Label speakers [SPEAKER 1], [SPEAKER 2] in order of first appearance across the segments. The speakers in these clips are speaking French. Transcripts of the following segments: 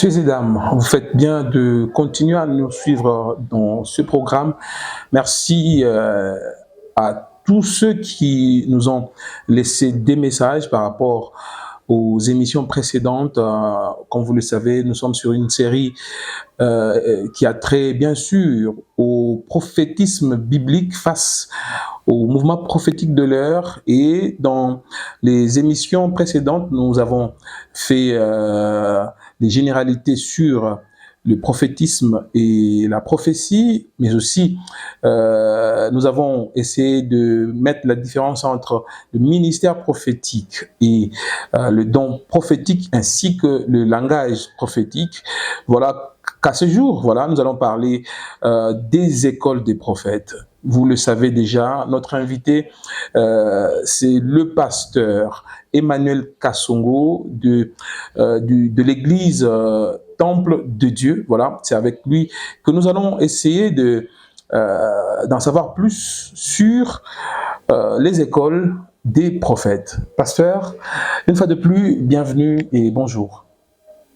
[SPEAKER 1] Messieurs et dames, vous faites bien de continuer à nous suivre dans ce programme. Merci à tous ceux qui nous ont laissé des messages par rapport aux émissions précédentes. Comme vous le savez, nous sommes sur une série qui a trait bien sûr au prophétisme biblique face au mouvement prophétique de l'heure. Et dans les émissions précédentes, nous avons fait des généralités sur le prophétisme et la prophétie, mais aussi nous avons essayé de mettre la différence entre le ministère prophétique et le don prophétique ainsi que le langage prophétique. Voilà qu'à ce jour, voilà, nous allons parler des écoles des prophètes. Vous le savez déjà, notre invité, c'est le pasteur Emmanuel Kasongo de l'église Temple de Dieu. Voilà, c'est avec lui que nous allons essayer d'en savoir plus sur les écoles des prophètes. Pasteur, une fois de plus, bienvenue et bonjour.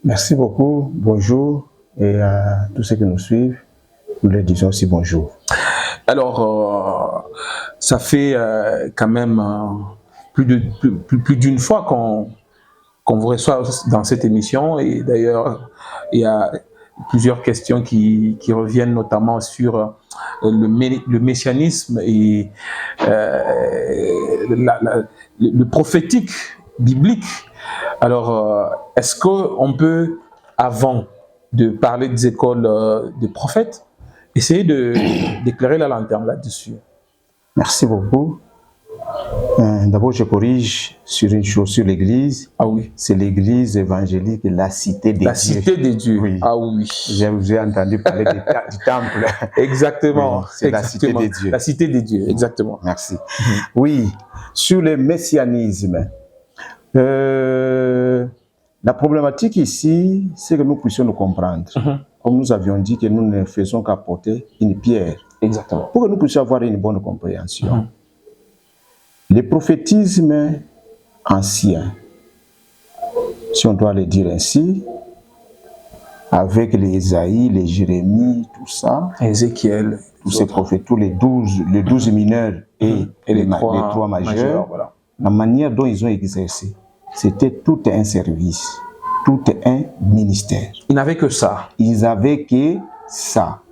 [SPEAKER 2] Merci beaucoup, bonjour, et à tous ceux qui nous suivent, nous leur disons aussi bonjour.
[SPEAKER 1] Alors, ça fait quand même plus d'une fois qu'on vous reçoit dans cette émission, et d'ailleurs, il y a plusieurs questions qui reviennent notamment sur le messianisme et le prophétique biblique. Alors, est-ce qu'on peut, avant de parler des écoles des prophètes, essayer d'éclairer la lanterne là-dessus?
[SPEAKER 2] Merci beaucoup. D'abord, je corrige sur une chose, sur l'église.
[SPEAKER 1] Ah oui.
[SPEAKER 2] C'est l'église évangélique, la cité des dieux.
[SPEAKER 1] La cité des dieux.
[SPEAKER 2] Oui.
[SPEAKER 1] Ah oui.
[SPEAKER 2] Je vous ai entendu parler du temple.
[SPEAKER 1] Exactement.
[SPEAKER 2] Oui, c'est la cité des dieux.
[SPEAKER 1] La cité des dieux, exactement.
[SPEAKER 2] Merci. Oui, sur le messianisme. La problématique ici, c'est que nous puissions nous comprendre. Comme nous avions dit que nous ne faisons qu'apporter une pierre.
[SPEAKER 1] Exactement.
[SPEAKER 2] Pour que nous puissions avoir une bonne compréhension. Le prophétisme ancien, si on doit le dire ainsi, avec les Ésaïe, les Jérémie, tout ça,
[SPEAKER 1] Ézéchiel,
[SPEAKER 2] tous ces prophètes, tous les 12 mineurs et les trois majeurs,
[SPEAKER 1] voilà.
[SPEAKER 2] La manière dont ils ont exercé, c'était tout un service, tout un ministère.
[SPEAKER 1] Ils n'avaient que ça.
[SPEAKER 2] Ils n'avaient que ça.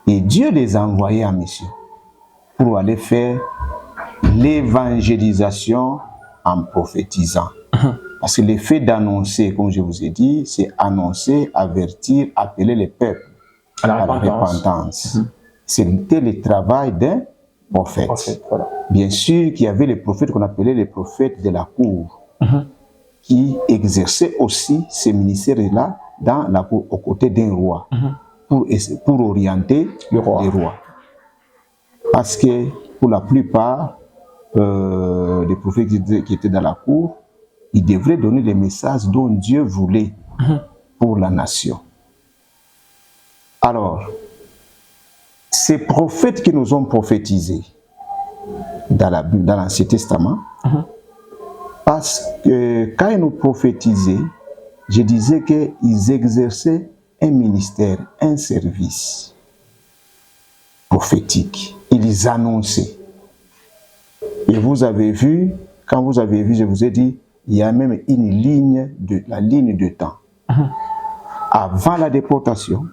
[SPEAKER 2] Et Dieu les a envoyés en mission pour aller faire l'évangélisation en prophétisant. Parce que le fait d'annoncer, comme je vous ai dit, c'est annoncer, avertir, appeler les peuples
[SPEAKER 1] à la repentance.
[SPEAKER 2] C'était le travail d'un prophète.
[SPEAKER 1] Voilà.
[SPEAKER 2] Bien sûr qu'il y avait les prophètes qu'on appelait les prophètes de la cour, qui exerçaient aussi ces ministères-là dans la cour, aux côtés d'un roi, pour orienter
[SPEAKER 1] le roi.
[SPEAKER 2] Les rois. Parce que pour la plupart des prophètes qui étaient dans la cour, ils devraient donner les messages dont Dieu voulait pour la nation. Alors, ces prophètes qui nous ont prophétisés dans l'Ancien Testament, parce que quand ils nous prophétisaient, je disais qu'ils exerçaient un ministère, un service prophétique. Ils annonçaient. Et vous avez vu, quand vous avez vu, je vous ai dit, il y a même la ligne de temps. Avant la déportation,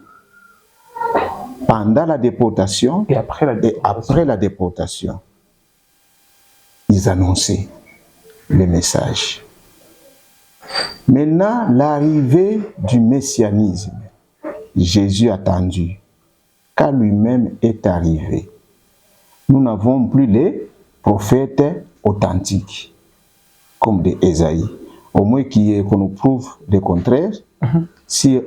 [SPEAKER 2] pendant la déportation
[SPEAKER 1] et après la
[SPEAKER 2] déportation. Ils annonçaient le message. Maintenant, l'arrivée du messianisme, Jésus attendu, quand lui-même est arrivé, nous n'avons plus les prophètes authentiques, comme des Ésaïe. Au moins qu'on nous prouve le contraire. Si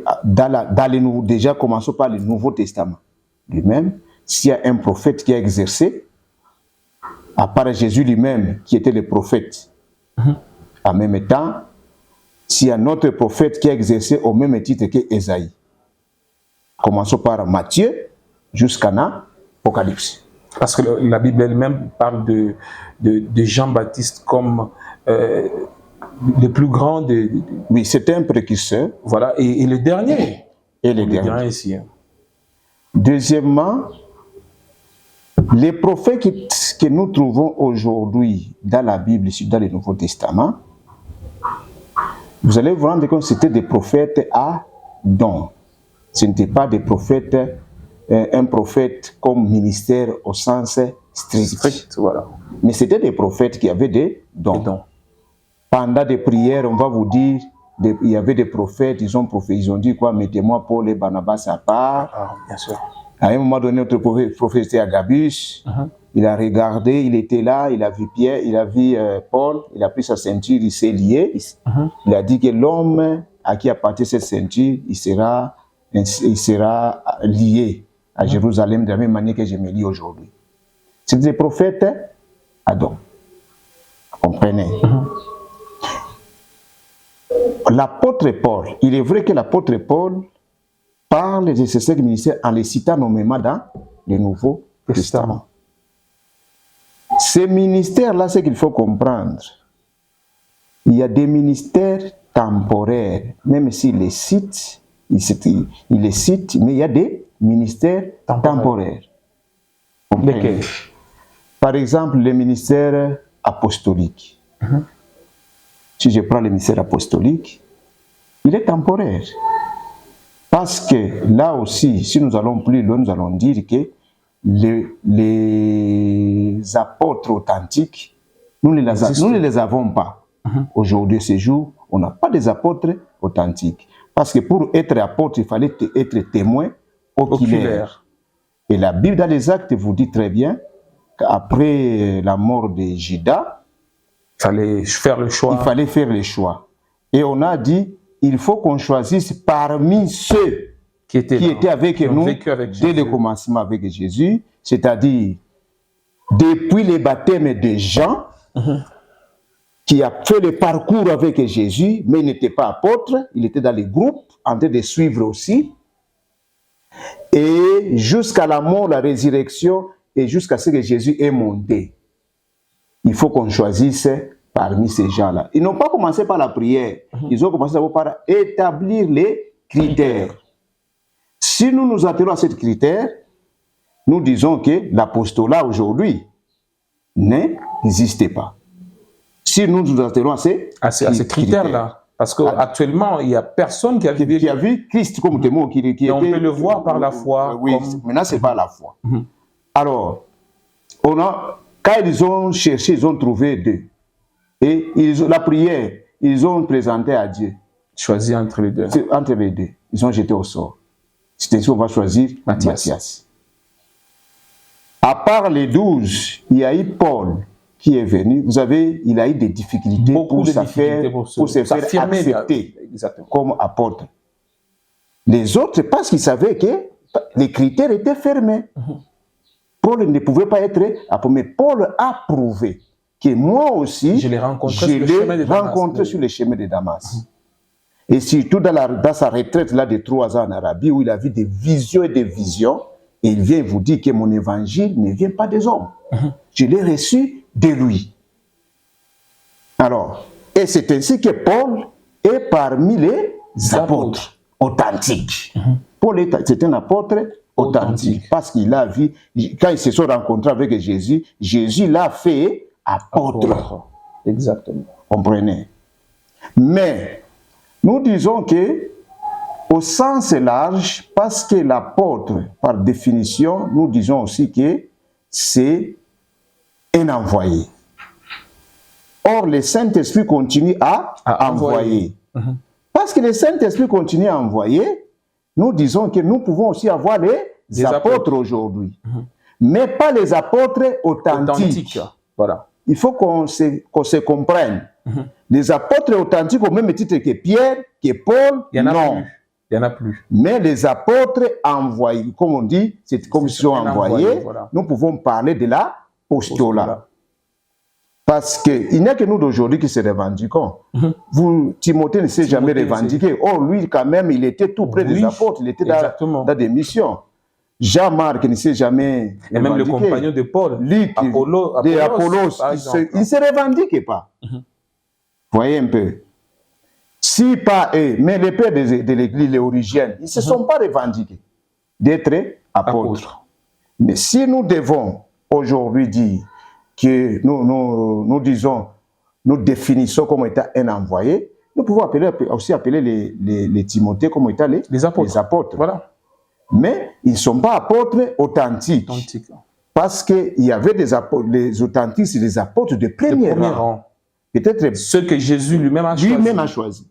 [SPEAKER 2] déjà commençons par le Nouveau Testament lui-même, s'il y a un prophète qui a exercé, à part Jésus lui-même qui était le prophète, en même temps, s'il y a un autre prophète qui a exercé au même titre que Ésaïe. Commençons par Matthieu jusqu'à l'Apocalypse.
[SPEAKER 1] Parce que la Bible elle-même parle de Jean-Baptiste comme le plus grand des...
[SPEAKER 2] Oui, c'est un précurseur.
[SPEAKER 1] Voilà, et le dernier.
[SPEAKER 2] Et le dernier.
[SPEAKER 1] Ici.
[SPEAKER 2] Deuxièmement, les prophètes que nous trouvons aujourd'hui dans la Bible, dans le Nouveau Testament, vous allez vous rendre compte que c'était des prophètes à don. Ce n'était pas des prophètes, un prophète comme ministère au sens strict.
[SPEAKER 1] Voilà.
[SPEAKER 2] Mais c'était des prophètes qui avaient des dons. Pendant des prières, on va vous dire, il y avait des prophètes, ils ont dit quoi, mettez-moi Paul et Barnabas à part.
[SPEAKER 1] Ah, bien sûr.
[SPEAKER 2] À un moment donné, notre prophète était Agabus. Il a regardé, il était là, il a vu Pierre, il a vu Paul, il a pris sa ceinture, il s'est lié. Il a dit que l'homme à qui appartient cette ceinture, il sera lié à Jérusalem de la même manière que je me lie aujourd'hui. C'est des prophètes à don. Comprenez? L'apôtre Paul, il est vrai que l'apôtre Paul parle de ce cinq ministères en les citant nommément dans le Nouveau Testament. Ces ministères-là, c'est qu'il faut comprendre. Il y a des ministères temporaires, même s'il les cite, mais il y a des ministères temporaires.
[SPEAKER 1] Lesquels?
[SPEAKER 2] Par exemple, le ministère apostolique. Si je prends le ministère apostolique, il est temporaire. Parce que là aussi, si nous allons plus loin, nous allons dire que les apôtres authentiques, nous ne les avons pas. Aujourd'hui, ce jour, on n'a pas des apôtres authentiques. Parce que pour être apôtre, il fallait être témoin oculaire. Et la Bible dans les Actes vous dit très bien qu'après la mort de Judas,
[SPEAKER 1] il fallait faire le choix.
[SPEAKER 2] Il fallait faire le choix. Et on a dit, il faut qu'on choisisse parmi ceux qui étaient avec nous dès le commencement avec Jésus, c'est-à-dire depuis le baptême de Jean, qui a fait le parcours avec Jésus, mais il n'était pas apôtre, il était dans les groupes, en train de suivre aussi. Et jusqu'à la mort, la résurrection, et jusqu'à ce que Jésus est monté. Il faut qu'on choisisse parmi ces gens-là. Ils n'ont pas commencé par la prière. Ils ont commencé d'abord par établir les critères. Si nous nous attelons à ces critères, nous disons que l'apostolat aujourd'hui n'existait pas. Si nous nous attelons à ces
[SPEAKER 1] critères-là, parce qu'actuellement, il n'y a personne qui a
[SPEAKER 2] vu Christ comme témoin.
[SPEAKER 1] On peut le voir par la foi.
[SPEAKER 2] Oui, maintenant, ce n'est pas la foi. Alors, quand ils ont cherché, ils ont trouvé deux. Et la prière, ils ont présenté à Dieu.
[SPEAKER 1] Choisi entre les deux.
[SPEAKER 2] Entre les deux. Ils ont jeté au sort. C'est ainsi qu'on va choisir Matthias. À part les 12, il y a eu Paul qui est venu. Vous savez, il a eu des difficultés pour se faire accepter comme apôtre. Les autres, parce qu'ils savaient que les critères étaient fermés. Paul ne pouvait pas être apôtre. Mais Paul a prouvé que moi aussi,
[SPEAKER 1] je l'ai rencontré
[SPEAKER 2] sur le chemin de Damas. Et surtout dans sa retraite là, de 3 ans en Arabie, où il a vu des visions et des visions, et il vient vous dire que mon évangile ne vient pas des hommes. Je l'ai reçu de lui. Alors, et c'est ainsi que Paul est parmi les apôtres authentiques. Paul c'est un apôtre authentique. Parce qu'il a vu, quand ils se sont rencontrés avec Jésus, Jésus l'a fait apôtre.
[SPEAKER 1] Exactement.
[SPEAKER 2] Comprenez? Mais nous disons que au sens large, parce que l'apôtre, par définition, nous disons aussi que c'est un envoyé. Or, le Saint-Esprit continue à envoyer. Parce que le Saint-Esprit continue à envoyer, nous disons que nous pouvons aussi avoir les apôtres aujourd'hui. Mais pas les apôtres authentiques.
[SPEAKER 1] Voilà.
[SPEAKER 2] Il faut qu'on se comprenne. Les apôtres authentiques au même titre que Pierre, que Paul,
[SPEAKER 1] il n'y en a plus.
[SPEAKER 2] Mais les apôtres envoyés, comme on dit, c'est comme ils sont envoyés, voilà. Nous pouvons parler de l'apostolat. Parce qu'il n'y a que nous d'aujourd'hui qui se revendiquons. Timothée ne s'est jamais revendiqué. Oh, lui, quand même, il était tout près des apôtres, il était dans des missions. Jean-Marc ne s'est jamais revendiqué.
[SPEAKER 1] Et même le compagnon de Paul,
[SPEAKER 2] Luc, Apollos, il ne se revendiquait pas. Voyez un peu. Si pas eux, mais les pères de l'Église, les origines, ils ne se sont pas revendiqués d'être apôtres. Mais si nous devons aujourd'hui dire que nous disons, nous définissons comme étant un envoyé, nous pouvons aussi appeler les Timothées comme étant les apôtres. Voilà. Mais ils ne sont pas apôtres authentiques. Parce qu'il y avait des apôtres, les authentiques, c'est des apôtres de premier rang. Peut-être
[SPEAKER 1] ceux que Jésus lui-même a choisi.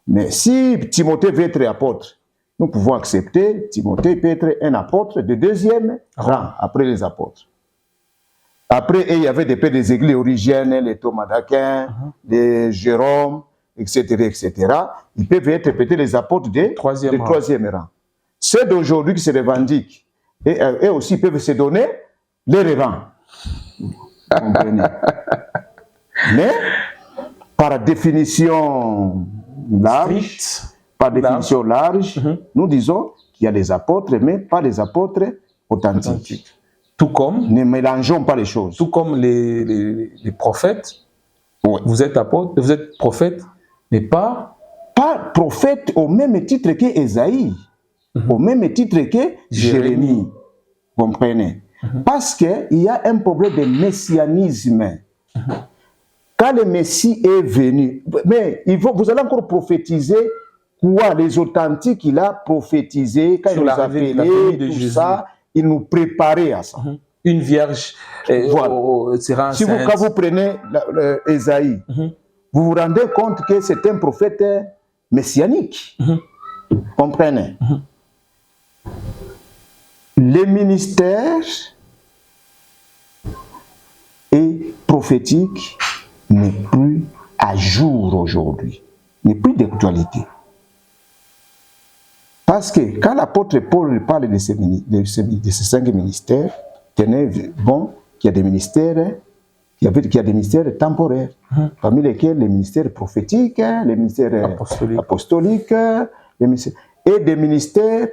[SPEAKER 2] Mais si Timothée veut être apôtre, nous pouvons accepter, Timothée peut être un apôtre de deuxième rang après les apôtres. Après, il y avait des pères des églises origines, les Thomas d'Aquin, les Jérôme, etc., etc. Ils peuvent être peut-être les apôtres de troisième rang. Ceux d'aujourd'hui qui se revendiquent, et aussi peuvent se donner les rangs. Comprenez? Mais, par définition large, nous disons qu'il y a des apôtres, mais pas des apôtres authentiques.
[SPEAKER 1] Tout comme,
[SPEAKER 2] ne mélangeons pas les choses.
[SPEAKER 1] Tout comme les prophètes, vous êtes apôtre, vous êtes prophète, mais pas
[SPEAKER 2] prophète au même titre que Ésaïe, au même titre que Jérémie. Vous comprenez? Parce qu'il y a un problème de messianisme. Quand le Messie est venu, mais vous allez encore prophétiser quoi? Les authentiques, il a prophétisé, quand il nous a appelés, tout Jésus. Ça, il nous préparait à ça.
[SPEAKER 1] Une vierge sera
[SPEAKER 2] si quand vous prenez Ésaïe, vous vous rendez compte que c'est un prophète messianique. Comprenez? Les ministères et prophétiques n'est plus à jour aujourd'hui, n'est plus d'actualité. Parce que quand l'apôtre Paul parle de ces 5 ministères, tenez bon qu'il y a des ministères, qu'il y a des ministères temporaires, parmi lesquels les ministères prophétiques, les ministères apostoliques, et des ministères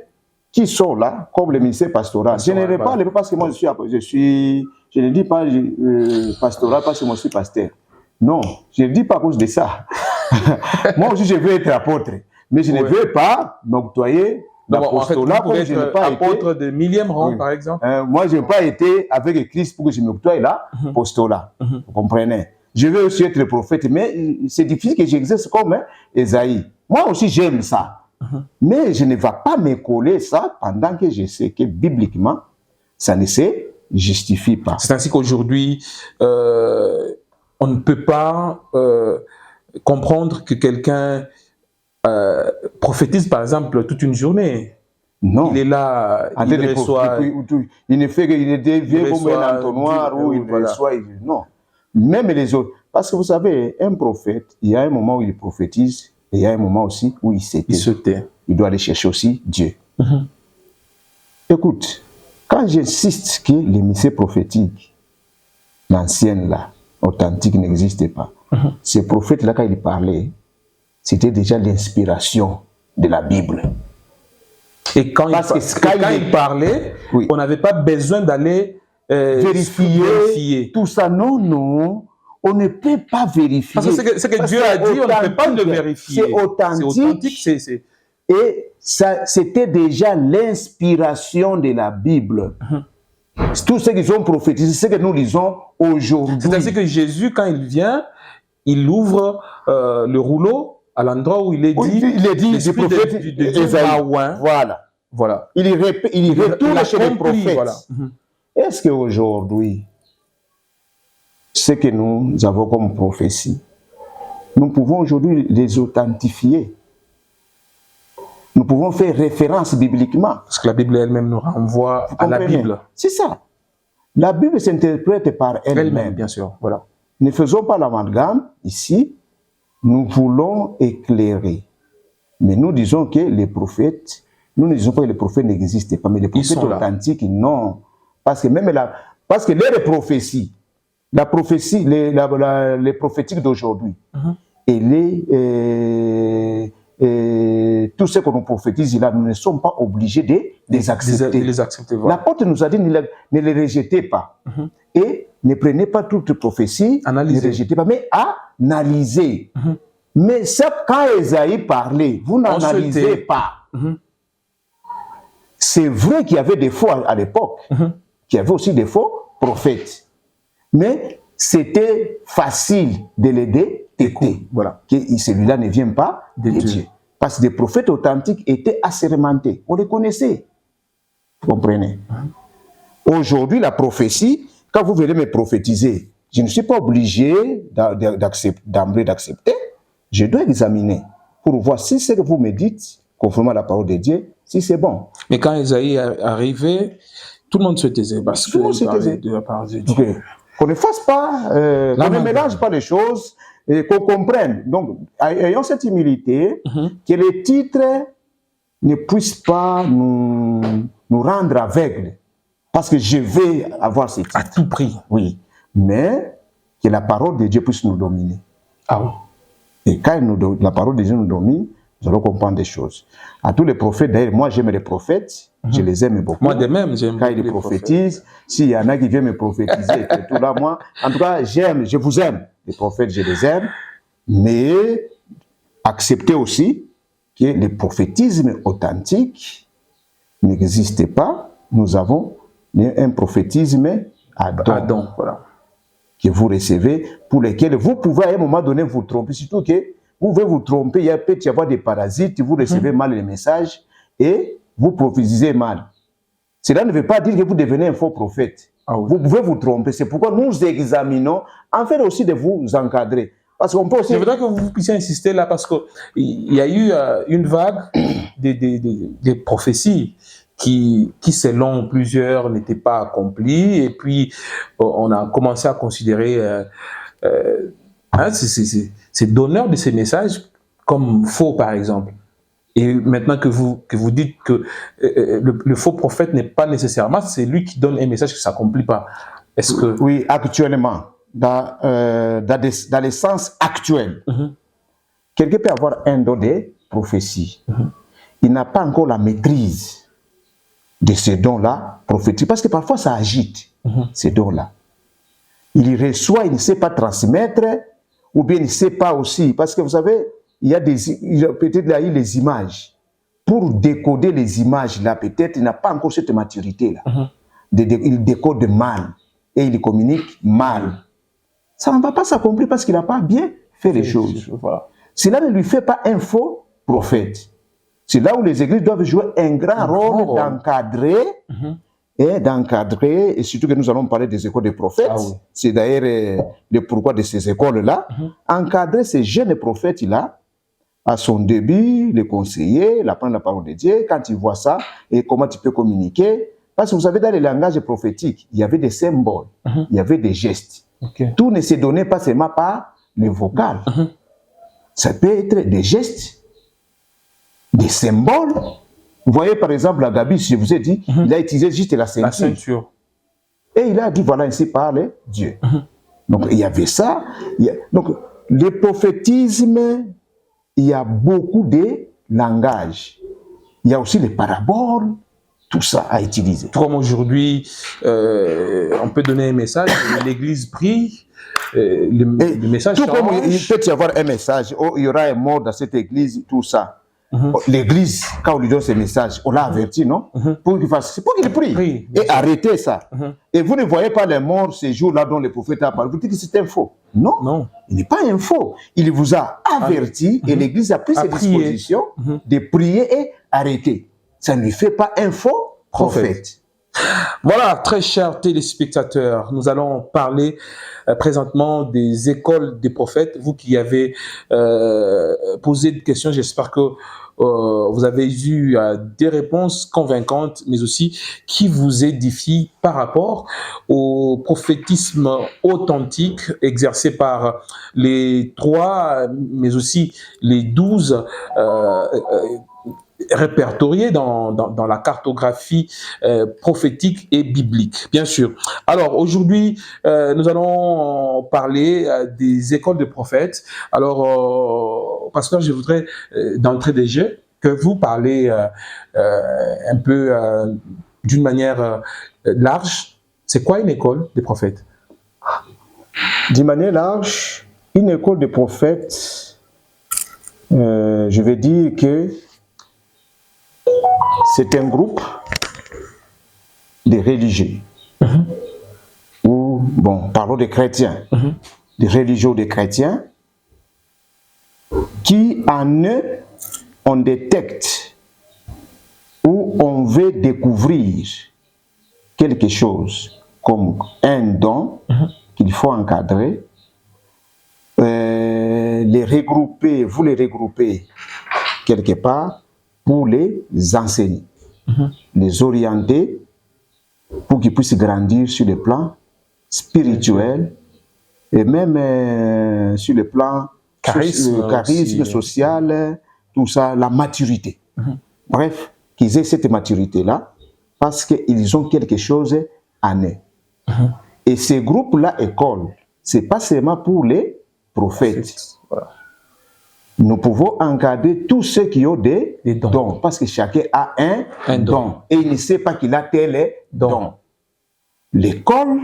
[SPEAKER 2] qui sont là, comme le ministère pastoral. Je ne parle pas parce que moi je ne dis pas pastoral parce que moi je suis pasteur. Non, je ne dis pas à cause de ça. Moi aussi je veux être apôtre, mais je ne veux pas m'octroyer l'apostolat comme je n'ai pas
[SPEAKER 1] apôtre de millième rang, par exemple.
[SPEAKER 2] Moi je n'ai pas été avec Christ pour que je m'octroie l'apostolat. Vous comprenez? Je veux aussi être prophète, mais c'est difficile que j'exerce comme Ésaïe. Moi aussi j'aime ça. Mais je ne vais pas me coller ça pendant que je sais que bibliquement, ça ne se justifie pas.
[SPEAKER 1] C'est ainsi qu'aujourd'hui, on ne peut pas comprendre que quelqu'un prophétise, par exemple, toute une journée.
[SPEAKER 2] Non.
[SPEAKER 1] Il est là, il reçoit...
[SPEAKER 2] Il ne fait qu'il devient comme un entonnoir où il reçoit... Non. Même les autres. Parce que vous savez, un prophète, il y a un moment où il prophétise, et il y a un moment aussi où il se tait. Il doit aller chercher aussi Dieu. Écoute, quand j'insiste que l'émissaire prophétique, l'ancienne là, authentique, n'existait pas, ces prophètes-là, quand ils parlaient, c'était déjà l'inspiration de la Bible.
[SPEAKER 1] Et quand il parlait, on n'avait pas besoin d'aller
[SPEAKER 2] vérifier tout ça. Non, non. On ne peut pas vérifier.
[SPEAKER 1] Parce que ce que Dieu a dit, on ne peut pas le vérifier.
[SPEAKER 2] C'est authentique. Et c'était déjà l'inspiration de la Bible. Tout ce qu'ils ont prophétisé, c'est ce que nous lisons aujourd'hui.
[SPEAKER 1] C'est-à-dire que Jésus, quand il vient, il ouvre le rouleau à l'endroit où il est dit,
[SPEAKER 2] du prophète Ésaïe. Voilà. Il retourne chez les prophètes. Voilà. Est-ce qu'aujourd'hui, ce que nous avons comme prophétie, nous pouvons aujourd'hui les authentifier. Nous pouvons faire référence bibliquement.
[SPEAKER 1] Parce que la Bible elle-même nous renvoie à la Bible.
[SPEAKER 2] C'est ça. La Bible s'interprète par elle-même.
[SPEAKER 1] Bien sûr, voilà.
[SPEAKER 2] Ne faisons pas l'amalgame ici. Nous voulons éclairer. Mais nous disons que les prophètes, nous ne disons pas que les prophètes n'existent pas, mais les prophètes authentiques, non. Parce que même parce que les prophéties, les prophétiques d'aujourd'hui, et tout ce que nous prophétisons là, nous ne sommes pas obligés de les accepter.
[SPEAKER 1] Voilà.
[SPEAKER 2] L'apôtre nous a dit ne les rejetez pas. Et ne prenez pas toute prophétie,
[SPEAKER 1] Analysez.
[SPEAKER 2] ne rejetez pas, mais analysez. Mais ça, quand Esaïe parlait, vous n'analysez pas. C'est vrai qu'il y avait des faux à l'époque, qu'il y avait aussi des faux prophètes. Mais c'était facile de les détecter.
[SPEAKER 1] Voilà.
[SPEAKER 2] Que celui-là ne vient pas de Dieu. Parce que des prophètes authentiques étaient assermentés. On les connaissait. Vous comprenez? Aujourd'hui, la prophétie, quand vous venez me prophétiser, je ne suis pas obligé d'emblée d'accepter. Je dois examiner pour voir si ce que vous me dites, conformément à la parole de Dieu, si c'est bon.
[SPEAKER 1] Mais quand Esaïe est arrivé, tout le monde se taisait parce
[SPEAKER 2] Tout le monde se taisait.
[SPEAKER 1] de la parole de Dieu.
[SPEAKER 2] Qu'on ne fasse pas, qu'on ne mélange pas les choses et qu'on comprenne. Donc, ayons cette humilité, que les titres ne puissent pas nous rendre aveugles. Parce que je vais avoir ces titres.
[SPEAKER 1] À tout prix.
[SPEAKER 2] Oui. Mais que la parole de Dieu puisse nous dominer.
[SPEAKER 1] Ah oui.
[SPEAKER 2] Et quand la parole de Dieu nous domine, nous allons comprendre des choses. À tous les prophètes, d'ailleurs, moi j'aime les prophètes, je les aime beaucoup.
[SPEAKER 1] Moi de même, j'aime
[SPEAKER 2] quand ils prophétisent, s'il y en a qui viennent me prophétiser, tout là, moi, en tout cas, je vous aime. Les prophètes, je les aime. Mais acceptez aussi que le prophétisme authentique n'existe pas. Nous avons un prophétisme à don,
[SPEAKER 1] voilà,
[SPEAKER 2] que vous recevez, pour lesquels vous pouvez à un moment donné vous tromper. Surtout que vous pouvez vous tromper, il peut y avoir des parasites, vous recevez mal les messages et vous prophétisez mal. Cela ne veut pas dire que vous devenez un faux prophète. Ah oui. Vous pouvez vous tromper. C'est pourquoi nous examinons, en fait aussi de vous encadrer. Parce qu'on peut aussi...
[SPEAKER 1] Je voudrais que vous puissiez insister là, parce qu'il y a eu une vague des prophéties qui, selon plusieurs, n'étaient pas accomplies. Et puis, on a commencé à considérer ces donneurs de ces messages comme faux, par exemple. Et maintenant que vous dites que le faux prophète n'est pas nécessairement celui qui donne un message qui ne s'accomplit pas. Est-ce que...
[SPEAKER 2] Oui, actuellement, dans les sens actuels, quelqu'un peut avoir un don de prophétie. Il n'a pas encore la maîtrise de ces dons-là prophétiques, parce que parfois ça agite ces dons-là. Il reçoit, il ne sait pas transmettre, ou bien il ne sait pas aussi, parce que vous savez, il y a peut-être là les images. Pour décoder les images là, peut-être il n'a pas encore cette maturité là. Il décode mal et il communique mal. Ça ne va pas s'accomplir parce qu'il n'a pas bien fait les choses. Voilà. Cela ne lui fait pas un faux prophète. C'est là où les églises doivent jouer un grand rôle d'encadrer et surtout que nous allons parler des écoles des prophètes. Ah oui. C'est d'ailleurs le pourquoi de ces écoles-là. Encadrer ces jeunes prophètes-là, à son début, les conseiller, apprendre la parole de Dieu, quand ils voient ça, et comment tu peux communiquer. Parce que vous savez, dans les langages prophétiques, il y avait des symboles, il y avait des gestes. Tout ne se donnait pas seulement par le vocal. Ça peut être des gestes, des symboles. Vous voyez par exemple la Gabi, je vous ai dit, il a utilisé juste la ceinture. Et il a dit, voilà, ainsi parle Dieu. Donc il y avait ça. Donc le prophétisme, il y a beaucoup de langages. Il y a aussi les paraboles, tout ça à utiliser.
[SPEAKER 1] Comme aujourd'hui, on peut donner un message, l'église prie, le message
[SPEAKER 2] tout
[SPEAKER 1] change.
[SPEAKER 2] Comme il peut y avoir un message, il y aura un mort dans cette église, tout ça. L'église, quand on lui donne ce message, on l'a averti, non? Pour qu'il fasse, c'est pour qu'il prie. Et arrêtez ça. Et vous ne voyez pas les morts ces jours-là dont le prophète a parlé. Vous dites que c'est un faux. Non. Il n'est pas un faux. Il vous a averti et l'église a pris ses dispositions de prier et arrêter. Ça ne lui fait pas un faux prophète.
[SPEAKER 1] Voilà, très chers téléspectateurs, nous allons parler présentement des écoles des prophètes. Vous qui avez posé des questions, j'espère que vous avez eu des réponses convaincantes, mais aussi qui vous édifient par rapport au prophétisme authentique exercé par les 3, mais aussi les 12 répertoriés dans la cartographie prophétique et biblique, bien sûr. Alors, aujourd'hui, nous allons parler des écoles de prophètes. Alors, pasteur, je voudrais, d'entrée de jeu, que vous parlez un peu d'une manière large. C'est quoi une école des prophètes?
[SPEAKER 2] D'une manière large, une école de prophètes, je vais dire que c'est un groupe de religieux. Ou, bon, parlons des chrétiens, des religieux des chrétiens, qui en eux, on détecte ou on veut découvrir quelque chose comme un don qu'il faut encadrer, les regrouper, vous les regroupez quelque part pour les enseigner, les orienter pour qu'ils puissent grandir sur le plan spirituel et même sur le plan charisme social, tout ça, la maturité. Bref, qu'ils aient cette maturité-là parce qu'ils ont quelque chose en eux. Et ces groupes-là, écoles, ce n'est pas seulement pour les prophètes.
[SPEAKER 1] Voilà.
[SPEAKER 2] Nous pouvons encadrer tous ceux qui ont des dons, parce que chacun a un don. Et il ne sait pas qu'il a tel don. L'école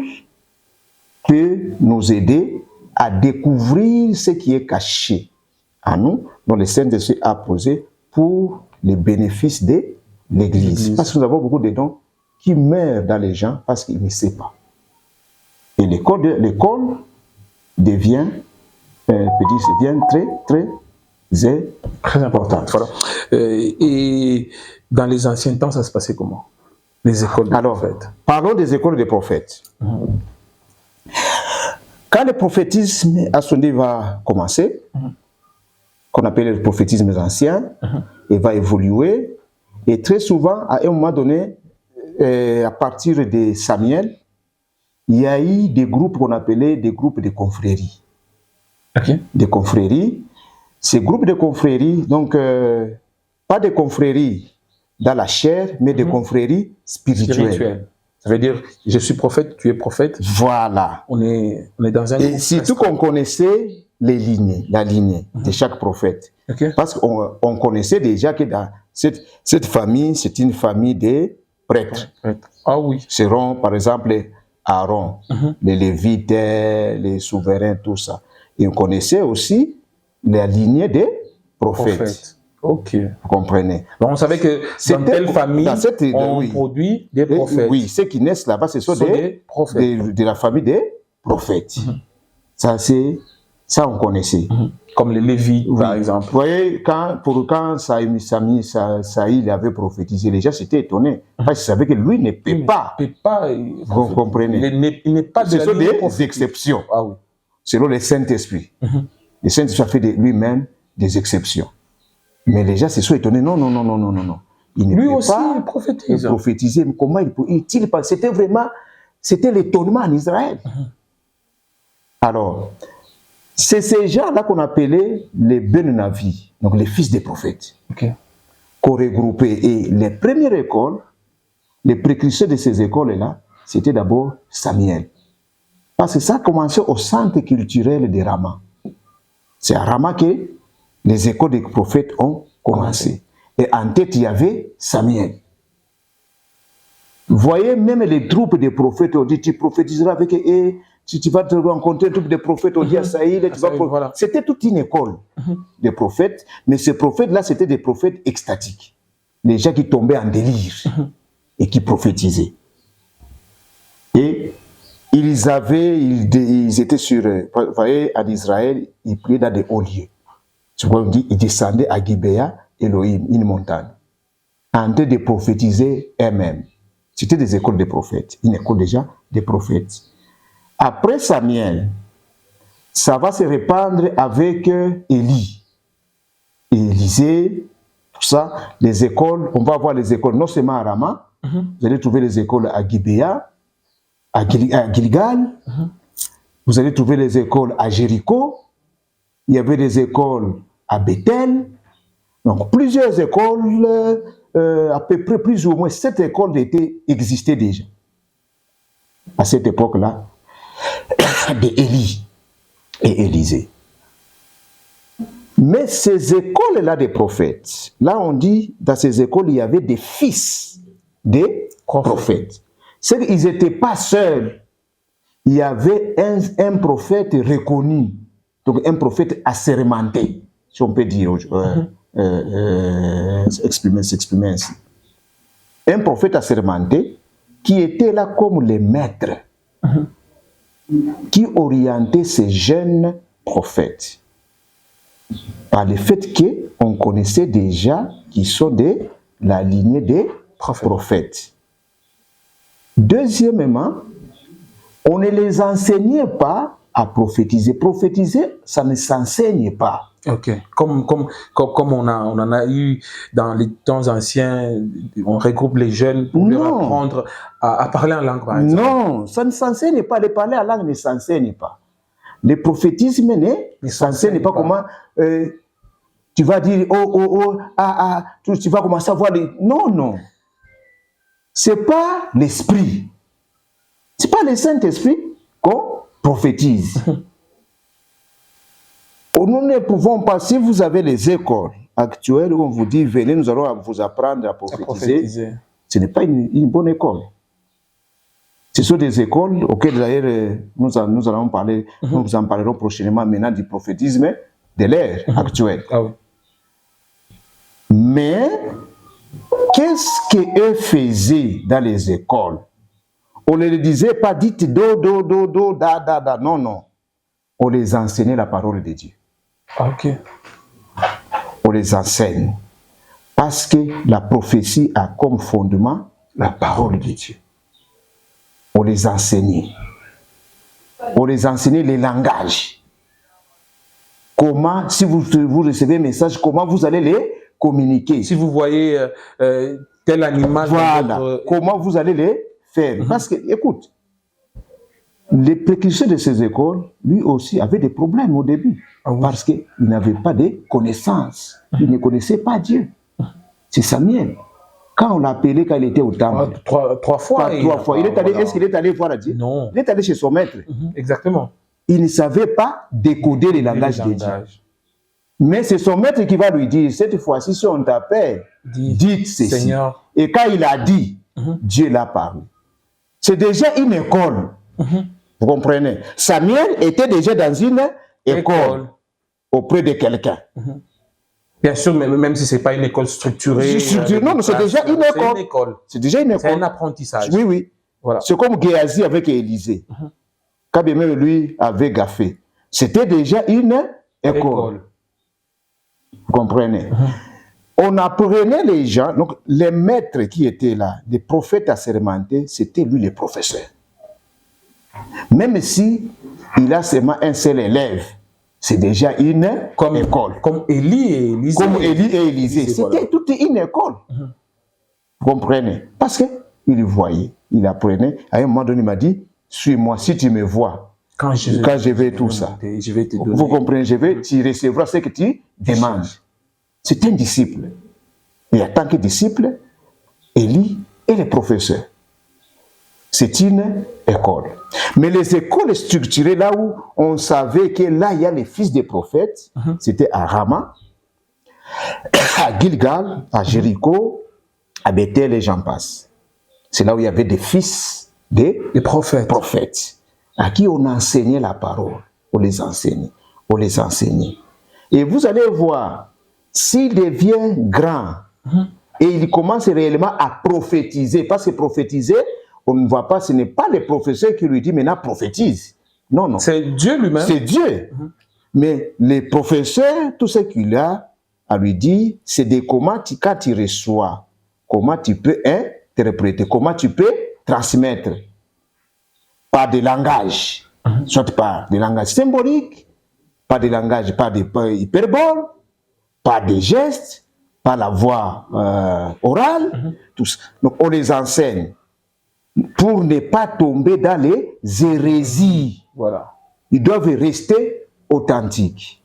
[SPEAKER 2] peut nous aider à découvrir ce qui est caché à nous, dont le Saint-Esprit a posé pour les bénéfices de l'Église. Parce que nous avons beaucoup de dons qui meurent dans les gens parce qu'ils ne savent pas. Et l'école devient très importante.
[SPEAKER 1] Voilà. Et dans les anciens temps, ça se passait comment? Les écoles de prophètes.
[SPEAKER 2] Parlons des écoles de prophètes. Quand le prophétisme à son niveau va commencer, qu'on appelle le prophétisme ancien, il va évoluer. Et très souvent, à un moment donné, à partir de Samuel, il y a eu des groupes qu'on appelait des groupes de confréries. Des confréries. Ces groupes de confréries, donc, pas des confréries dans la chair, mais des confréries spirituelles.
[SPEAKER 1] Ça veut dire, je suis prophète, tu es prophète.
[SPEAKER 2] Voilà.
[SPEAKER 1] On est dans un
[SPEAKER 2] Et surtout qu'on connaissait la lignée de chaque prophète. Parce qu'on connaissait déjà que dans cette famille, c'est une famille de prêtres.
[SPEAKER 1] Ah oui.
[SPEAKER 2] Seront, par exemple, Aaron, les Lévites, les souverains, tout ça. Et on connaissait aussi la lignée des prophètes.
[SPEAKER 1] Ok.
[SPEAKER 2] Vous comprenez?
[SPEAKER 1] Donc on savait que dans telle famille, on produit des prophètes.
[SPEAKER 2] Oui, ceux qui naissent là-bas, ce sont des prophètes. De la famille des prophètes. Ça, on connaissait.
[SPEAKER 1] Comme les Lévites, par exemple.
[SPEAKER 2] Vous voyez, quand Saïl avait prophétisé, les gens s'étaient étonnés. Parce qu'ils savaient que lui ne peut pas. Vous comprenez?
[SPEAKER 1] Il n'est pas de
[SPEAKER 2] Ce sont des exceptions.
[SPEAKER 1] Ah oui.
[SPEAKER 2] Selon le Saint-Esprit. Le Saint-Esprit a fait de lui-même des exceptions. Mais les gens se sont étonnés. Non. Il ne
[SPEAKER 1] lui
[SPEAKER 2] peut
[SPEAKER 1] aussi,
[SPEAKER 2] pas prophétiser. Mais comment il parle? C'était l'étonnement en Israël. Alors, c'est ces gens-là qu'on appelait les Ben-Navi, donc les fils des prophètes, qu'on regroupait. Et les premières écoles, les précurseurs de ces écoles-là, c'était d'abord Samuel. Parce que ça a commencé au centre culturel de Rama. C'est à Rama que les écoles des prophètes ont commencé. Et en tête, il y avait Samuel. Vous voyez, même les troupes des prophètes ont dit, tu prophétiseras avec eux, tu vas te rencontrer un troupe de prophètes, on dit à Saïl, voilà. C'était toute une école de prophètes, mais ces prophètes-là, c'était des prophètes extatiques. Les gens qui tombaient en délire et qui prophétisaient. Et ils étaient sur, vous voyez, en Israël, ils priaient dans des hauts lieux. Tu vois, on dit, ils descendaient à Gibéa, Elohim, une montagne, en train de prophétiser eux-mêmes. C'était des écoles de prophètes, une école déjà des prophètes. Après Samuel, ça va se répandre avec Élie, Élisée, tout ça, les écoles, on va voir les écoles non seulement à Rama, vous allez trouver les écoles à Gibéa, à Gilgal, vous allez trouver les écoles à Jéricho, il y avait des écoles à Bethel, donc plusieurs écoles, à peu près plus ou moins 7 écoles existaient déjà. À cette époque-là, d'Élie et Élisée. Mais ces écoles-là des prophètes, là on dit, dans ces écoles, il y avait des fils des prophètes. C'est qu'ils n'étaient pas seuls il y avait un prophète reconnu, donc un prophète assermenté, si on peut dire, s'exprimer ainsi. Un prophète assermenté qui était là comme le maître, qui orientait ces jeunes prophètes par le fait qu'on connaissait déjà qu'ils sont de la lignée des prophètes. Deuxièmement, on ne les enseignait pas à prophétiser. Prophétiser, ça ne s'enseigne pas.
[SPEAKER 1] Ok. Comme on en a eu dans les temps anciens, on regroupe les jeunes pour leur apprendre à parler en langue, par exemple.
[SPEAKER 2] Non, ça ne s'enseigne pas. Le parler en langue ne s'enseigne pas. Le prophétisme ne s'enseigne pas. Comment tu vas dire tu vas commencer à voir les... Non. C'est pas l'esprit. C'est pas le Saint-Esprit qu'on prophétise. Nous ne pouvons pas, si vous avez les écoles actuelles où on vous dit venez, nous allons vous apprendre à prophétiser, ce n'est pas une bonne école. Ce sont des écoles auxquelles d'ailleurs nous allons parler, nous vous en parlerons prochainement maintenant du prophétisme de l'ère actuelle.
[SPEAKER 1] Ah oui.
[SPEAKER 2] Mais qu'est-ce qu'eux faisaient dans les écoles? On ne les disait pas dites do, da. Non. On les enseignait la parole de Dieu.
[SPEAKER 1] Ok.
[SPEAKER 2] On les enseigne. Parce que la prophétie a comme fondement la parole de Dieu. On les enseignait. On les enseignait les langages. Comment, si vous recevez un message, comment vous allez les communiquer.
[SPEAKER 1] Si vous voyez tel animal...
[SPEAKER 2] Voilà. Comment vous allez les faire. Parce que, écoute, les précurseurs de ces écoles, lui aussi, avaient des problèmes au début. Parce qu'il n'avait pas de connaissances. Il ne connaissait pas Dieu. C'est Samuel. Quand on l'appelait, quand il était au temple.
[SPEAKER 1] Trois fois.
[SPEAKER 2] Est-ce qu'il est allé voir Dieu?
[SPEAKER 1] Non.
[SPEAKER 2] Il est allé chez son maître.
[SPEAKER 1] Exactement.
[SPEAKER 2] Il ne savait pas décoder les langages de Dieu. Mais c'est son maître qui va lui dire, cette fois-ci, si on t'appelle, dites ceci. Seigneur. Et quand il a dit, Dieu l'a parlé. C'est déjà une école. Vous comprenez? Samuel était déjà dans une école auprès de quelqu'un.
[SPEAKER 1] Bien sûr, même si ce n'est pas une école structurée.
[SPEAKER 2] Non, mais c'est déjà une école. C'est déjà une école.
[SPEAKER 1] C'est un apprentissage.
[SPEAKER 2] Oui. Voilà. C'est comme Géasi avec Élisée. Quand bien même lui avait gaffé. C'était déjà une école. Vous comprenez? On apprenait les gens, donc les maîtres qui étaient là, les prophètes assermentés, c'était lui le professeur. Même si il a seulement un seul élève, c'est déjà une école.
[SPEAKER 1] Comme Élie et Élisée.
[SPEAKER 2] Comme Élie et Élisée. C'était toute une école. Vous comprenez? Parce qu'il voyait, il apprenait. À un moment donné, il m'a dit, suis-moi si tu me vois. Quand je vais tout ça.
[SPEAKER 1] Je vais te donner.
[SPEAKER 2] Vous comprenez? Tu recevras ce que tu demandes. C'est un disciple. Et en tant que disciple, Élie est le professeur. C'est une école. Mais les écoles structurées, là où on savait que là, il y a les fils des prophètes, c'était à Rama, à Gilgal, à Jéricho, à Bethel et j'en passe. C'est là où il y avait des fils des prophètes, à qui on enseignait la parole. On les enseignait. Et vous allez voir, s'il devient grand, et il commence réellement à prophétiser, parce que prophétiser, on ne voit pas, ce n'est pas le professeur qui lui dit maintenant prophétise. Non.
[SPEAKER 1] C'est Dieu lui-même.
[SPEAKER 2] C'est Dieu. Mais les professeurs, tout ce qu'il a à lui dire, c'est de comment quand tu reçois, comment tu peux interpréter, comment tu peux transmettre par des langages, soit par des langages symboliques, par des langages, par des hyperboles, par des gestes, par la voix orale, tout ça. Donc on les enseigne pour ne pas tomber dans les hérésies.
[SPEAKER 1] Voilà.
[SPEAKER 2] Ils doivent rester authentiques.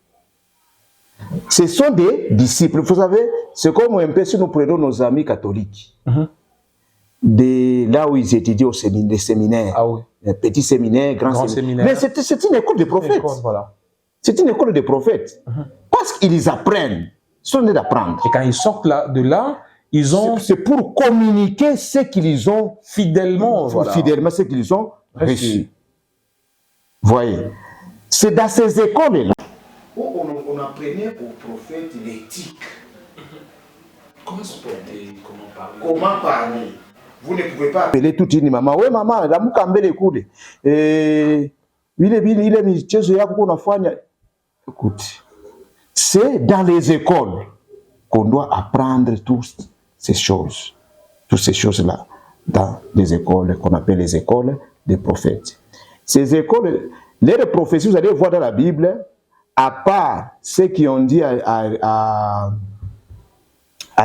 [SPEAKER 2] Ce sont des disciples. Vous savez, c'est comme un peu si nous prenons nos amis catholiques, de là où ils étudient au séminaire, petit séminaire, grand séminaire. Mais c'est une école de prophètes. C'est une école de prophètes. Parce qu'ils apprennent. Ils sont nés d'apprendre.
[SPEAKER 1] Et quand ils sortent de là, ils ont...
[SPEAKER 2] C'est pour communiquer ce qu'ils ont
[SPEAKER 1] fidèlement
[SPEAKER 2] ce qu'ils ont reçu. Voyez, c'est dans ces écoles-là où on apprenait aux prophètes l'éthique.
[SPEAKER 1] Comment se porter,
[SPEAKER 2] comment parler. Vous ne pouvez pas appeler toute une maman. Oui, maman, la moukambe les coudes. Écoute, c'est dans les écoles qu'on doit apprendre toutes ces choses. Toutes ces choses-là. Dans les écoles qu'on appelle les écoles des prophètes. Ces écoles, les prophéties, vous allez voir dans la Bible, à part ceux qui ont dit à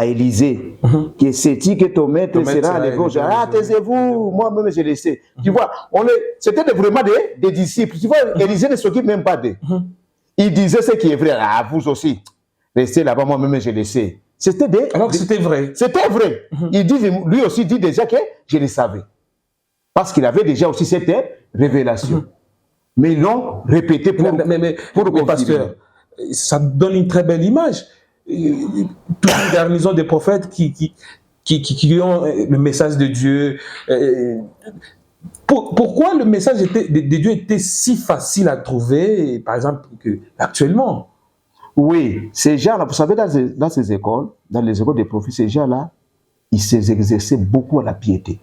[SPEAKER 2] Élisée, que c'est-il que ton maître sera enlevé au jardin. Ah, taisez-vous, moi-même je le sais. Tu vois, c'était vraiment des disciples. Tu vois, Élisée ne s'occupe même pas d'eux. Il disait ce qui est vrai. Ah, vous aussi, restez là-bas, moi-même je le sais.
[SPEAKER 1] Alors que c'était vrai.
[SPEAKER 2] C'était vrai. Il dit, lui aussi dit déjà que je le savais. Parce qu'il avait déjà aussi cette révélation. Mais ils l'ont répété pour
[SPEAKER 1] le pasteur, ça donne une très belle image. Toute une garnison des prophètes qui ont le message de Dieu. Pourquoi le message de Dieu était si facile à trouver, par exemple, actuellement?
[SPEAKER 2] Oui, ces gens-là, vous savez, dans ces écoles, dans les écoles des prophètes, ces gens-là, ils s'exerçaient beaucoup à la piété.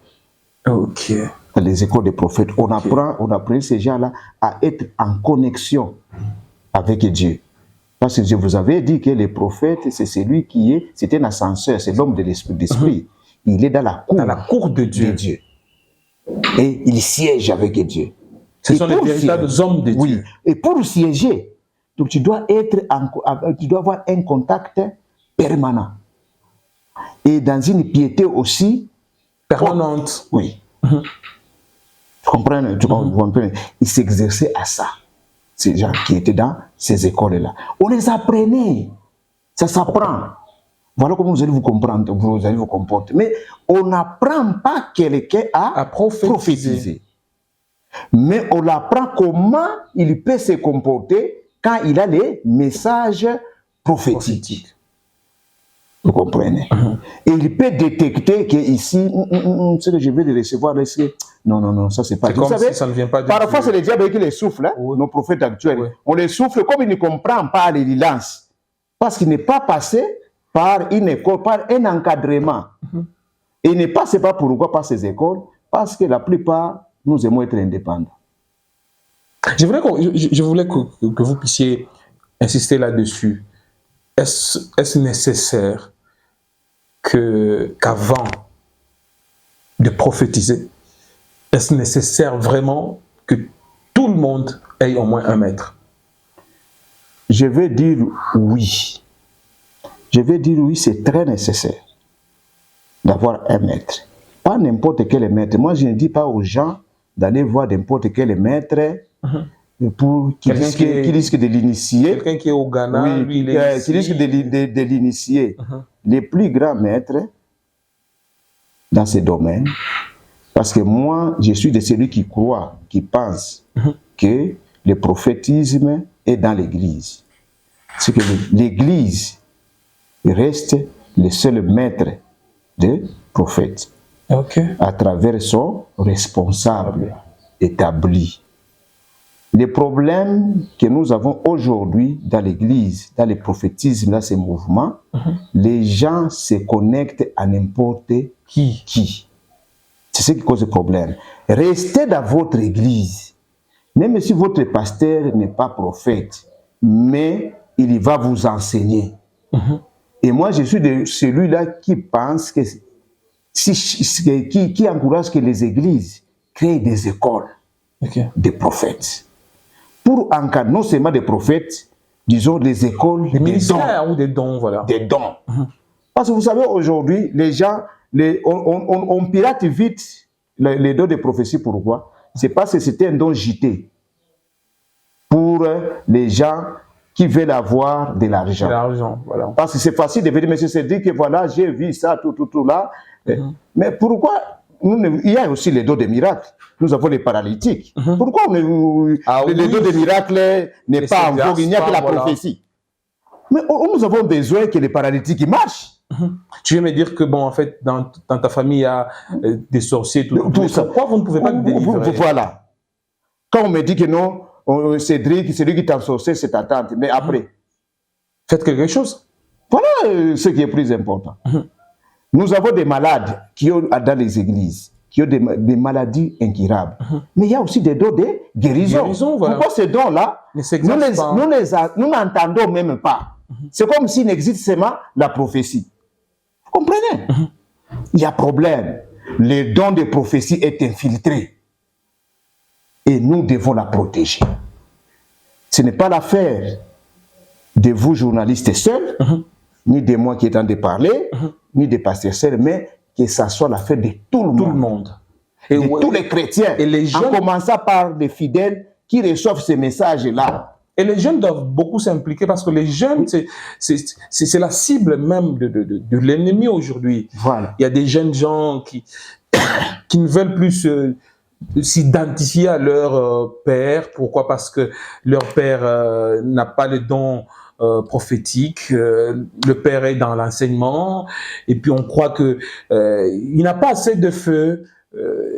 [SPEAKER 1] Ok.
[SPEAKER 2] Dans les écoles des prophètes, on apprend ces gens-là à être en connexion avec Dieu. Parce que je vous avais dit que les prophètes, c'est celui c'est un ascenseur, c'est l'homme de l'esprit. Il est dans la cour de Dieu. Et il siège avec Dieu.
[SPEAKER 1] Ce sont les véritables hommes de Dieu.
[SPEAKER 2] Oui. Et pour siéger, donc tu dois avoir un contact permanent. Et dans une piété aussi
[SPEAKER 1] permanente.
[SPEAKER 2] Oui. Tu comprends? Ils s'exerçaient à ça. Ces gens qui étaient dans ces écoles-là. On les apprenait. Ça s'apprend. Voilà comment vous allez vous comprendre, vous allez vous comporter. Mais on n'apprend pas quelqu'un à prophétiser. Mais on apprend comment il peut se comporter quand il a les messages prophétiques. Vous comprenez? Et il peut détecter que ici, ce que je vais le recevoir, non, ça c'est pas.
[SPEAKER 1] C'est comme vous savez, si ça ne vient pas de
[SPEAKER 2] parfois c'est le diable qui les souffle, hein, nos prophètes actuels. On les souffle comme il ne comprend pas les lances. Parce qu'il n'est pas passé par une école, par un encadrement. Et il ne passe pas pourquoi par ces écoles, parce que la plupart, nous aimons être indépendants.
[SPEAKER 1] Je voulais que vous puissiez insister là-dessus. Est-ce nécessaire qu'avant de prophétiser, est-ce nécessaire vraiment que tout le monde ait au moins un maître?
[SPEAKER 2] Je vais dire oui. Je vais dire oui, c'est très nécessaire d'avoir un maître. Pas n'importe quel maître. Moi, je ne dis pas aux gens d'aller voir n'importe quel maître qui risque de l'initier.
[SPEAKER 1] Quelqu'un qui est au Ghana,
[SPEAKER 2] oui,
[SPEAKER 1] lui,
[SPEAKER 2] qui risque de l'initier. Les plus grands maîtres dans ce domaine, parce que moi, je suis de celui qui croit, qui pense que le prophétisme est dans l'Église. C'est que l'Église reste le seul maître des prophètes. À travers son responsable établi. Les problèmes que nous avons aujourd'hui dans l'Église, dans le prophétisme, dans ces mouvements, les gens se connectent à n'importe qui. C'est ce qui cause le problème. Restez dans votre Église, même si votre pasteur n'est pas prophète, mais il va vous enseigner. Et moi, je suis de celui-là qui pense que qui encourage que les églises créent des écoles des prophètes. Pour encadrer non seulement des prophètes, disons des écoles
[SPEAKER 1] des ministères ou des dons, voilà.
[SPEAKER 2] Des dons. Parce que vous savez, aujourd'hui, les gens, on pirate vite les dons de prophétie. Pourquoi? C'est parce que c'était un don JT pour les gens qui veulent avoir de l'argent.
[SPEAKER 1] Voilà.
[SPEAKER 2] Parce que c'est facile de venir, monsieur, c'est dit que voilà, j'ai vu ça, tout là. Mais pourquoi il y a aussi les dons de miracles. Nous avons les paralytiques. Pourquoi les dons de miracles n'est pas en vogue? Il n'y a que la prophétie. Mais nous avons besoin que les paralytiques marchent.
[SPEAKER 1] Tu veux me dire que, bon, en fait, dans ta famille, il y a des sorciers, tout ça. Pourquoi vous ne pouvez pas le délivrer?
[SPEAKER 2] Voilà. Quand on me dit que non, Cédric, c'est lui qui t'a sorti cette attente. Mais après,
[SPEAKER 1] faites quelque chose.
[SPEAKER 2] Voilà ce qui est plus important. Nous avons des malades qui ont dans les églises, qui ont des maladies incurables. Mais il y a aussi des dons de guérison.
[SPEAKER 1] Voilà.
[SPEAKER 2] Pourquoi ces dons-là, nous n'entendons même pas. C'est comme s'il n'existe seulement la prophétie. Vous comprenez? Il y a problème. Le don de prophétie est infiltré. Et nous devons la protéger. Ce n'est pas l'affaire de vous, journalistes, seuls, ni de moi qui est en train de parler, ni des pasteurs seuls, mais que ça soit l'affaire de tout le monde. Et de tous les chrétiens, et les jeunes, en commençant par les fidèles qui reçoivent ces messages-là.
[SPEAKER 1] Et les jeunes doivent beaucoup s'impliquer parce que les jeunes, c'est la cible même de l'ennemi aujourd'hui.
[SPEAKER 2] Voilà.
[SPEAKER 1] Il y a des jeunes gens qui ne veulent plus s'identifier à leur père. Pourquoi? Parce que leur père n'a pas le don prophétique. Le père est dans l'enseignement. Et puis on croit que il n'a pas assez de feu.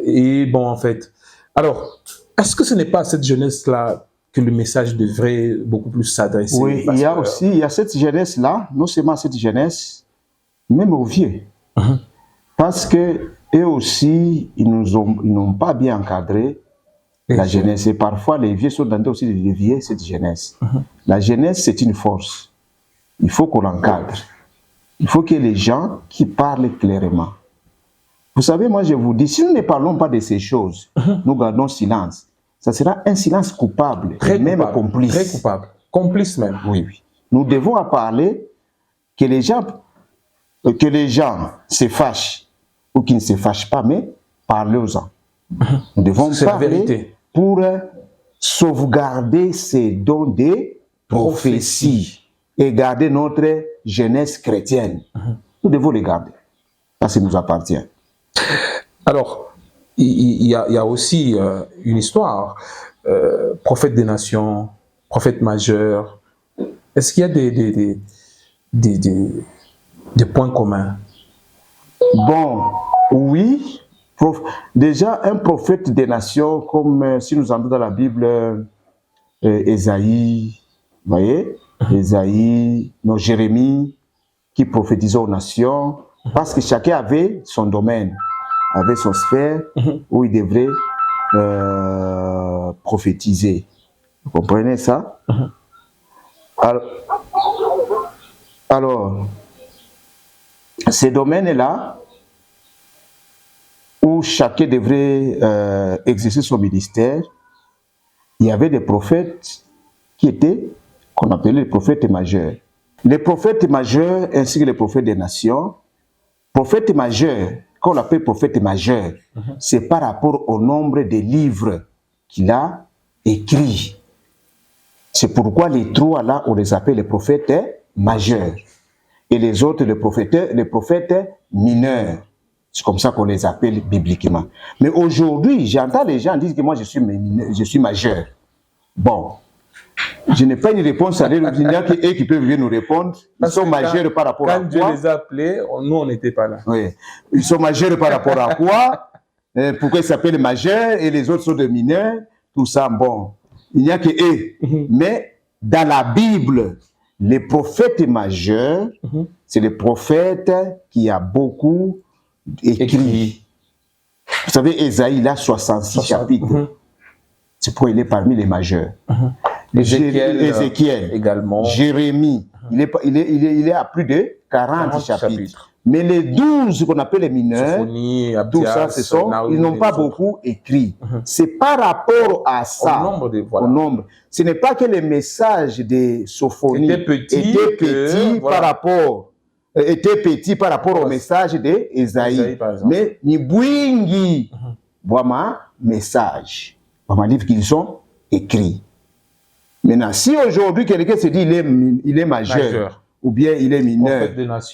[SPEAKER 1] Et bon, en fait. Alors, est-ce que ce n'est pas à cette jeunesse-là que le message devrait beaucoup plus s'adresser?
[SPEAKER 2] Oui, il y a cette jeunesse-là, non seulement cette jeunesse, même aux vieux. Parce que eux aussi, ils n'ont pas bien encadré la jeunesse. Et parfois, les vieux sont tentés aussi de dévier cette jeunesse. La jeunesse, c'est une force. Il faut qu'on l'encadre. Il faut que les gens qui parlent clairement. Vous savez, moi je vous dis, si nous ne parlons pas de ces choses, nous gardons silence. Ça sera un silence coupable,
[SPEAKER 1] très
[SPEAKER 2] même
[SPEAKER 1] coupable,
[SPEAKER 2] complice.
[SPEAKER 1] Très coupable, complice même.
[SPEAKER 2] Oui, oui. Nous devons en parler, que les gens se fâchent ou qu'ils ne se fâchent pas, mais parlez-en. Nous devons parler pour sauvegarder ces dons de prophétie et garder notre jeunesse chrétienne. Nous devons les garder. Ça nous appartient.
[SPEAKER 1] Alors, il y a aussi une histoire, prophète des nations, prophète majeur. Est-ce qu'il y a des points communs?
[SPEAKER 2] Bon, oui. Déjà, un prophète des nations, comme si nous entrons dans la Bible, Ésaïe, vous voyez, Ésaïe, Jérémie, qui prophétisait aux nations, parce que chacun avait son domaine, avait son sphère où il devrait prophétiser. Vous comprenez ça? Alors, ces domaines-là, où chacun devrait exercer son ministère, il y avait des prophètes qui étaient, qu'on appelait les prophètes majeurs. Les prophètes majeurs ainsi que les prophètes des nations, prophète majeur, qu'on appelle prophète majeur, c'est par rapport au nombre de livres qu'il a écrits. C'est pourquoi les trois là, on les appelle les prophètes majeurs. Et les autres, les prophètes mineurs. C'est comme ça qu'on les appelle bibliquement. Mais aujourd'hui, j'entends les gens dire que moi je suis majeur. Bon, je n'ai pas une réponse à eux. Il y a qu'eux qui peuvent venir nous répondre. Ils sont majeurs par rapport à quoi?
[SPEAKER 1] Quand Dieu les a appelés, nous on n'était pas là.
[SPEAKER 2] Oui. Ils sont majeurs par rapport à quoi? Pourquoi ils s'appellent majeurs et les autres sont des mineurs? Tout ça, bon. Il n'y a que eux. Mais dans la Bible, les prophètes majeurs, c'est les prophètes qui a beaucoup écrit. Vous savez, Ésaïe, il a 66 chapitres. C'est pourquoi il est parmi les majeurs. Ézéchiel
[SPEAKER 1] également.
[SPEAKER 2] Jérémie, il est à plus de 40 chapitres. Mais les 12 qu'on appelle les mineurs,
[SPEAKER 1] Sophonie,
[SPEAKER 2] tout ça, ils n'ont pas beaucoup écrit. C'est par rapport à ça, au nombre. Ce n'est pas que les messages de Sophonie étaient petits par rapport au message d'Ésaïe. Mais ni bouingi, voilà message, voilà livre qu'ils ont écrit. Maintenant, si aujourd'hui quelqu'un se dit il est majeur, ou bien il est mineur,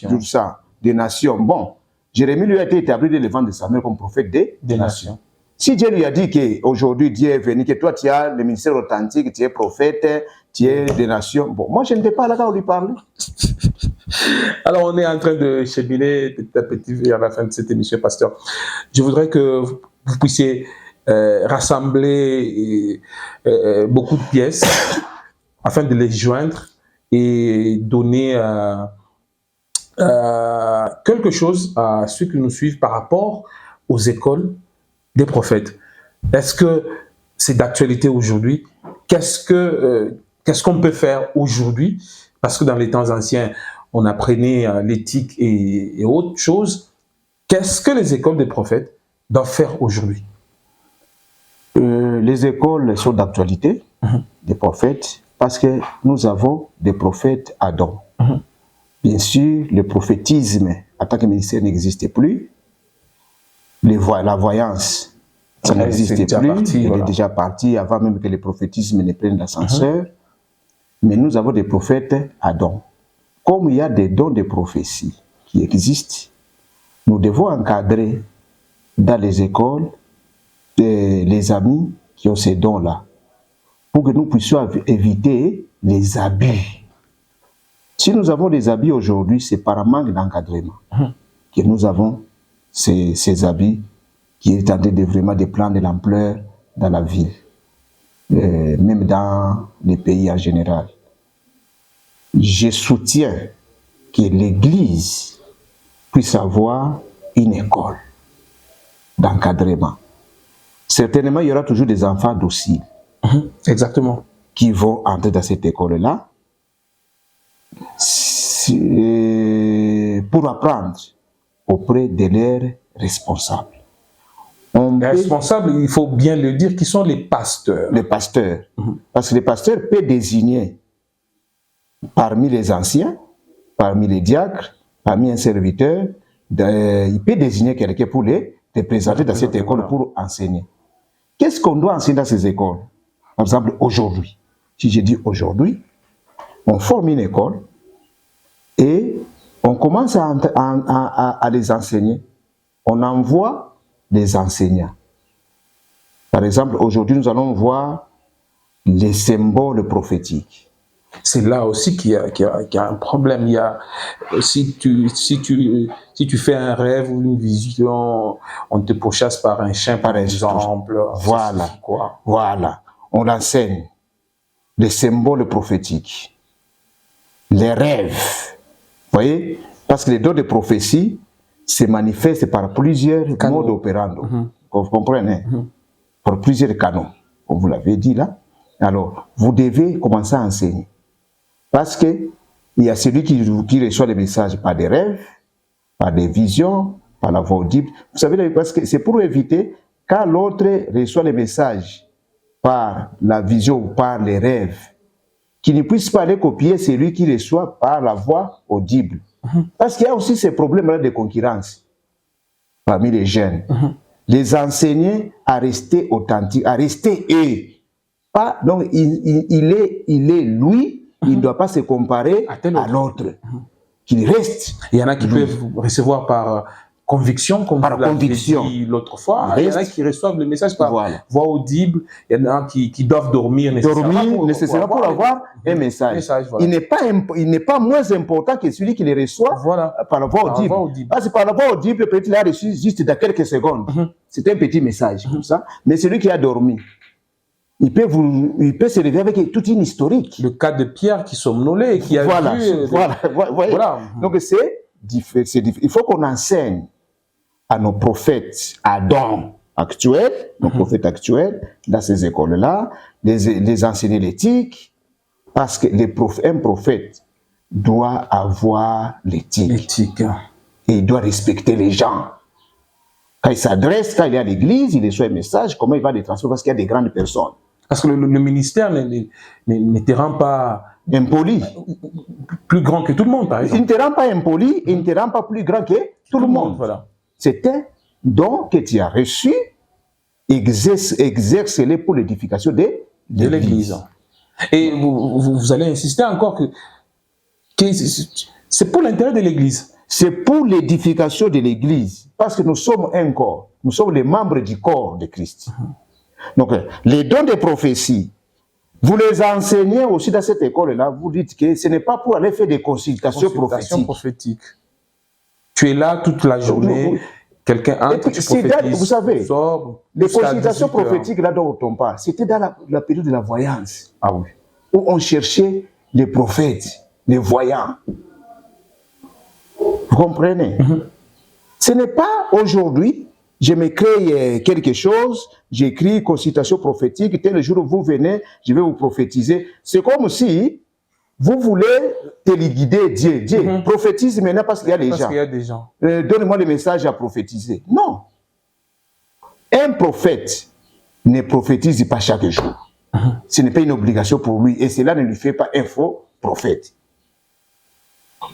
[SPEAKER 2] tout ça, des nations, bon, Jérémie lui a été établi dès le vent de Samuel comme prophète des nations. Si Dieu lui a dit qu'aujourd'hui Dieu est venu, que toi tu as le ministère authentique, tu es prophète, tu es des nations, bon, moi je n'étais pas là quand on lui parlait.
[SPEAKER 1] Alors on est en train de cheminer petit à petit vers la fin de cette émission, pasteur. Je voudrais que vous puissiez rassembler beaucoup de pièces afin de les joindre et donner quelque chose à ceux qui nous suivent par rapport aux écoles des prophètes. Est-ce que c'est d'actualité aujourd'hui? Qu'est-ce qu'on peut faire aujourd'hui? Parce que dans les temps anciens, on apprenait l'éthique et autres choses. Qu'est-ce que les écoles des prophètes doivent faire aujourd'hui?
[SPEAKER 2] Les écoles sont d'actualité des prophètes parce que nous avons des prophètes Adam. Bien sûr, le prophétisme en tant que ministère n'existe plus. La voyance, ça n'existe plus. Elle est déjà partie avant même que le prophétisme ne prenne l'ascenseur. Mais nous avons des prophètes Adam. Comme il y a des dons de prophétie qui existent, nous devons encadrer dans les écoles les amis qui ont ces dons-là pour que nous puissions éviter les abus. Si nous avons des abus aujourd'hui, c'est par manque d'encadrement que nous avons ces abus qui est en train de vraiment de prendre de l'ampleur dans la ville, même dans les pays en général. Je soutiens que l'Église puisse avoir une école d'encadrement. Certainement, il y aura toujours des enfants dociles.
[SPEAKER 1] Exactement.
[SPEAKER 2] Qui vont entrer dans cette école-là pour apprendre auprès de leurs responsables.
[SPEAKER 1] Les responsables, il faut bien le dire, qui sont les pasteurs.
[SPEAKER 2] Les pasteurs. Parce que les pasteurs peuvent désigner parmi les anciens, parmi les diacres, parmi un serviteur, il peut désigner quelqu'un pour les représenter dans cette école pour enseigner. Qu'est-ce qu'on doit enseigner dans ces écoles? Par exemple, aujourd'hui. Si je dis aujourd'hui, on forme une école et on commence à les enseigner. On envoie des enseignants. Par exemple, aujourd'hui, nous allons voir les symboles prophétiques.
[SPEAKER 1] C'est là aussi qu'il y a un problème. Il y a, si tu fais un rêve ou une vision, on te pourchasse par un chien, par exemple.
[SPEAKER 2] Voilà. Voilà. On enseigne les symboles prophétiques, les rêves. Vous voyez? Parce que les dons de prophétie se manifestent par plusieurs modes opérando. Vous comprenez? Par plusieurs canons, comme vous l'avez dit là. Alors, vous devez commencer à enseigner. Parce qu'il y a celui qui reçoit les messages par des rêves, par des visions, par la voix audible. Vous savez, parce que c'est pour éviter, quand l'autre reçoit les messages par la vision ou par les rêves, qu'il ne puisse pas les copier celui qui reçoit par la voix audible. Parce qu'il y a aussi ces problèmes-là de concurrence parmi les jeunes. Les enseigner à rester authentiques, à rester eux. Pas, donc, il est lui. Il ne doit pas se comparer à l'autre. Qu'il reste.
[SPEAKER 1] Il y en a qui peuvent recevoir par conviction, comme vous l'avez dit l'autre fois. Il y en a qui reçoivent le message par voix audible. Il y en a qui doivent dormir
[SPEAKER 2] nécessairement pour avoir un message. Il n'est pas moins important que celui qui le reçoit par la voix audible. Parce que par la voix audible, peut-être il a reçu juste dans quelques secondes. C'est un petit message comme ça. Mais celui qui a dormi, il peut se réveiller avec toute une historique.
[SPEAKER 1] Le cas de Pierre qui somnolait et qui a vu...
[SPEAKER 2] Voilà. Donc il faut qu'on enseigne à nos prophètes Adam actuels, nos prophètes actuels, dans ces écoles-là, les enseigner l'éthique, parce que un prophète doit avoir l'éthique. Et il doit respecter les gens. Quand il s'adresse, quand il est à l'église, il reçoit un message, comment il va les transformer, parce qu'il y a des grandes personnes.
[SPEAKER 1] Parce que le ministère ne te rend pas
[SPEAKER 2] impoli,
[SPEAKER 1] plus grand que tout le monde, par exemple.
[SPEAKER 2] Il ne te rend pas impoli, il ne te rend pas plus grand que tout le monde.
[SPEAKER 1] Voilà.
[SPEAKER 2] C'est un don que tu as reçu, exerce-le pour l'édification de l'Église.
[SPEAKER 1] Et vous allez insister encore que c'est pour l'intérêt de l'Église.
[SPEAKER 2] C'est pour l'édification de l'Église, parce que nous sommes un corps, nous sommes les membres du corps de Christ. Donc, les dons de prophétie, vous les enseignez aussi dans cette école-là, vous dites que ce n'est pas pour aller faire des consultations prophétiques.
[SPEAKER 1] Tu es là toute la journée Quelqu'un entre, tu prophétises.
[SPEAKER 2] Vous savez,
[SPEAKER 1] sors,
[SPEAKER 2] les
[SPEAKER 1] jusqu'à
[SPEAKER 2] consultations
[SPEAKER 1] 18 heures.
[SPEAKER 2] prophétiques là dont on parle, c'était dans la période de la voyance,
[SPEAKER 1] Ah oui.
[SPEAKER 2] où on cherchait les prophètes, les voyants. Vous comprenez? Ce n'est pas aujourd'hui, je me crée quelque chose, j'écris consultation prophétique, tel jour où vous venez, je vais vous prophétiser. C'est comme si vous voulez téléguider Dieu. Dieu prophétise maintenant parce qu'il y a des gens.
[SPEAKER 1] Parce qu'il y a des gens.
[SPEAKER 2] Donnez-moi le message à prophétiser. Non. Un prophète ne prophétise pas chaque jour. Ce n'est pas une obligation pour lui et cela ne lui fait pas un faux prophète.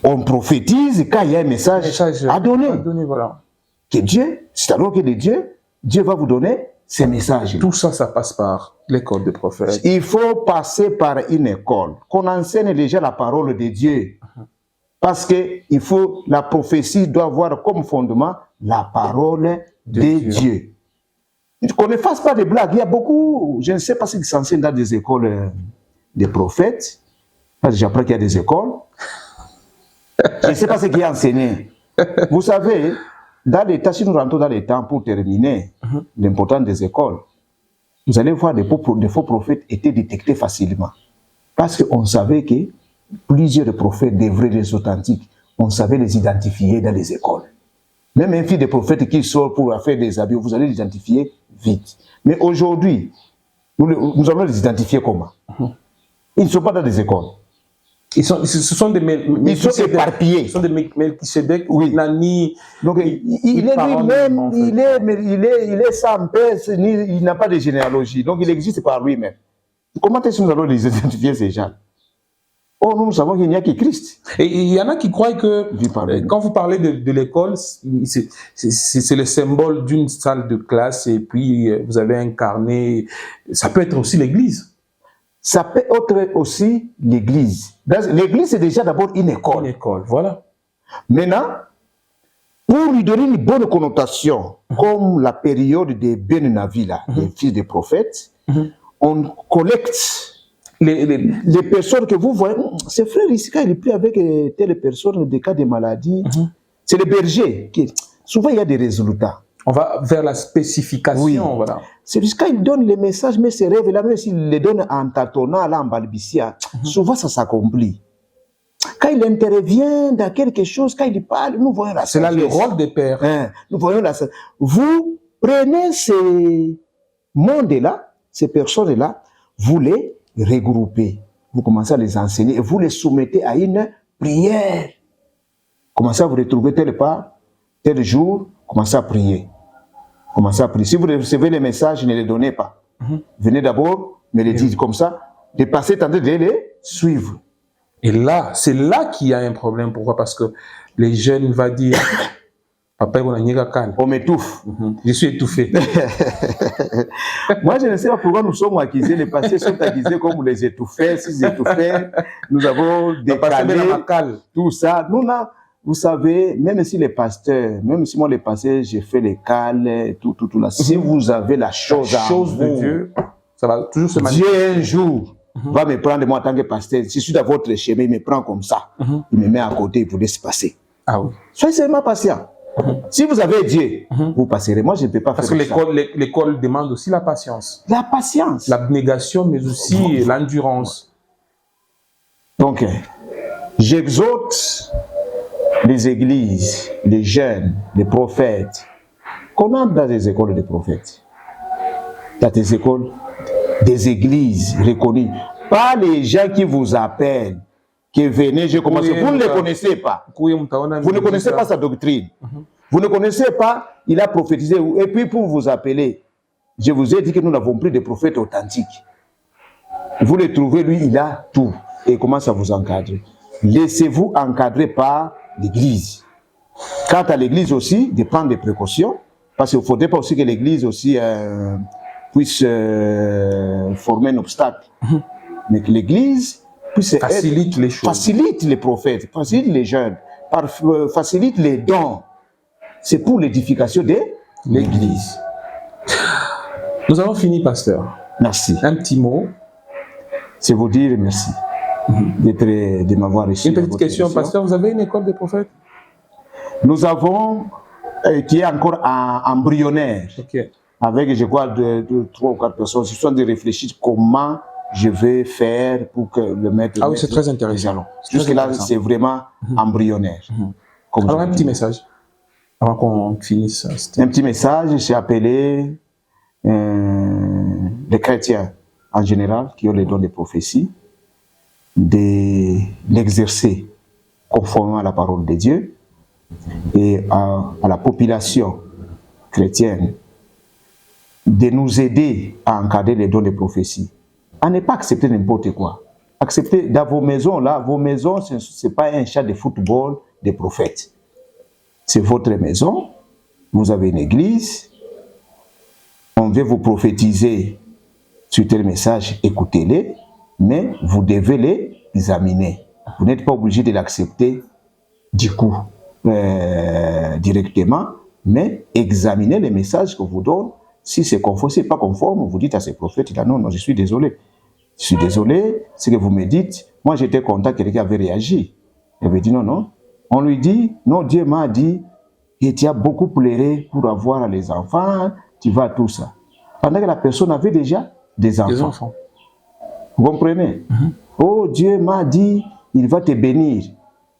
[SPEAKER 2] On prophétise quand il y a un message à donner.
[SPEAKER 1] Voilà.
[SPEAKER 2] Que Dieu, c'est alors que de Dieu, Dieu va vous donner ces messages.
[SPEAKER 1] Tout ça, ça passe par l'école des prophètes.
[SPEAKER 2] Il faut passer par une école, qu'on enseigne déjà la parole de Dieu. Parce que la prophétie doit avoir comme fondement la parole de Dieu. Qu'on ne fasse pas de blagues. Il y a beaucoup, je ne sais pas ce qui s'enseigne dans des écoles des prophètes. Parce que j'apprends qu'il y a des écoles. Je ne sais pas ce qui est enseigné. Vous savez, dans les temps, si nous rentrons dans les temps pour terminer l'importance des écoles, vous allez voir des faux prophètes étaient détectés facilement. Parce qu'on savait que plusieurs prophètes, des vrais, des authentiques, on savait les identifier dans les écoles. Même un fils de prophète qui sort pour faire des habits, vous allez l'identifier vite. Mais aujourd'hui, nous allons les identifier comment? Ils ne sont pas dans des écoles.
[SPEAKER 1] Ce sont des
[SPEAKER 2] ils sont éparpillés.
[SPEAKER 1] Ils sont des Melchisedec,
[SPEAKER 2] oui.
[SPEAKER 1] Nani.
[SPEAKER 2] Donc il est lui-même, en fait. il est sans père, il n'a pas de généalogie. Donc il existe par lui-même. Comment est-ce que nous allons les identifier ces gens? Oh, nous savons qu'il n'y a que Christ.
[SPEAKER 1] Et il y en a qui croient que quand vous parlez de l'école, c'est le symbole d'une salle de classe et puis vous avez un carnet. Ça peut être aussi l'église.
[SPEAKER 2] Ça peut être aussi l'église. L'église, c'est déjà d'abord une école.
[SPEAKER 1] Une école, voilà.
[SPEAKER 2] Maintenant, pour lui donner une bonne connotation, comme la période des Ben Navi, les fils des prophètes, on collecte les personnes que vous voyez. Ces frères ici, quand il est pris avec telle personne, des cas de maladie, c'est le berger. Souvent, il y a des résultats.
[SPEAKER 1] On va vers la spécification. Oui. Voilà.
[SPEAKER 2] C'est juste quand il donne les messages, mais ces rêves-là, même s'il les donne en tâtonnant, là, en balbutia, souvent ça s'accomplit. Quand il intervient dans quelque chose, quand il parle, nous voyons la sagesse.
[SPEAKER 1] C'est là le rôle des pères.
[SPEAKER 2] Nous voyons la sagesse. Vous prenez ces mondes-là, ces personnes-là, vous les regroupez. Vous commencez à les enseigner et vous les soumettez à une prière. Commencez à vous retrouver tel part, tel jour, commencez à prier. Commencez à prier. Si vous recevez les messages, ne les donnez pas. Venez d'abord me les dire comme ça, de passer tenter de les suivre.
[SPEAKER 1] Et là, c'est là qu'il y a un problème. Pourquoi? Parce que les jeunes vont dire Papa, on
[SPEAKER 2] m'étouffe.
[SPEAKER 1] Je suis étouffé.
[SPEAKER 2] Moi, je ne sais pas pourquoi nous sommes accusés. Les pasteurs sont accusés comme les étouffés. Si les étouffés, nous avons décalé tout ça. Vous savez, même si les pasteurs, même si moi les pasteurs, j'ai fait les cales, tout là. Si vous avez la chose
[SPEAKER 1] de Dieu, ça va toujours se
[SPEAKER 2] manifester. Dieu un jour va me prendre moi en tant que pasteur. Si je suis dans votre chemin, il me prend comme ça. Il me met à côté, il vous laisse passer.
[SPEAKER 1] Ah oui.
[SPEAKER 2] Soyez seulement patient. Si vous avez Dieu, vous passerez. Moi, je ne peux pas faire ça.
[SPEAKER 1] Parce que l'école demande aussi la patience.
[SPEAKER 2] La patience.
[SPEAKER 1] L'abnégation, mais aussi l'endurance.
[SPEAKER 2] Donc, j'exhorte les églises, les jeunes, les prophètes, qu'on entre dans des écoles de prophètes. Dans des écoles, des églises reconnues. Pas les gens qui vous appellent, qui venez, je commence. Vous ne les connaissez pas. Vous ne connaissez pas sa doctrine. Vous ne connaissez pas, il a prophétisé. Et puis pour vous appeler, je vous ai dit que nous n'avons plus de prophètes authentiques. Vous le trouvez, lui, il a tout. Et il commence à vous encadrer. Laissez-vous encadrer par l'église. Quant à l'église aussi, de prendre des précautions, parce qu'il ne faudrait pas aussi que l'église aussi puisse former un obstacle. Mais que l'église puisse
[SPEAKER 1] facilite les choses.
[SPEAKER 2] Facilite les prophètes, facilite les jeunes, facilite les dons. C'est pour l'édification de l'église.
[SPEAKER 1] Nous avons fini, pasteur.
[SPEAKER 2] Merci.
[SPEAKER 1] Un petit mot.
[SPEAKER 2] C'est vous dire merci de m'avoir reçu.
[SPEAKER 1] Une petite question, pasteur. Vous avez une école des prophètes?
[SPEAKER 2] Nous avons qui est encore embryonnaire.
[SPEAKER 1] Ok.
[SPEAKER 2] Avec, je crois, 3 ou 4 personnes. Je suis en train de réfléchir comment je vais faire pour que le maître...
[SPEAKER 1] Ah oui, c'est très intéressant.
[SPEAKER 2] Jusque-là, c'est vraiment embryonnaire.
[SPEAKER 1] Alors, un petit message, avant qu'on finisse.
[SPEAKER 2] Un petit message, j'ai appelé les chrétiens en général, qui ont les dons de prophétie, de l'exercer conformément à la parole de Dieu, et à la population chrétienne de nous aider à encadrer les dons de prophétie, à ne pas accepter n'importe quoi. Accepter dans vos maisons, là, vos maisons, ce n'est pas un champ de football des prophètes. C'est votre maison, vous avez une église, on veut vous prophétiser sur tel message, écoutez-les, mais vous devez les examiner. Vous n'êtes pas obligé de l'accepter du coup, directement, mais examinez les messages que vous donne. Si c'est conforme, si c'est pas conforme, vous dites à ces prophètes, là, non, je suis désolé. Je suis désolé, ce que vous me dites. Moi, j'étais content que quelqu'un avait réagi. Il avait dit non. On lui dit, non, Dieu m'a dit, et tu as beaucoup pleuré pour avoir les enfants, tu vas tout ça. Pendant que la personne avait déjà des enfants. Vous comprenez? Oh, Dieu m'a dit, il va te bénir.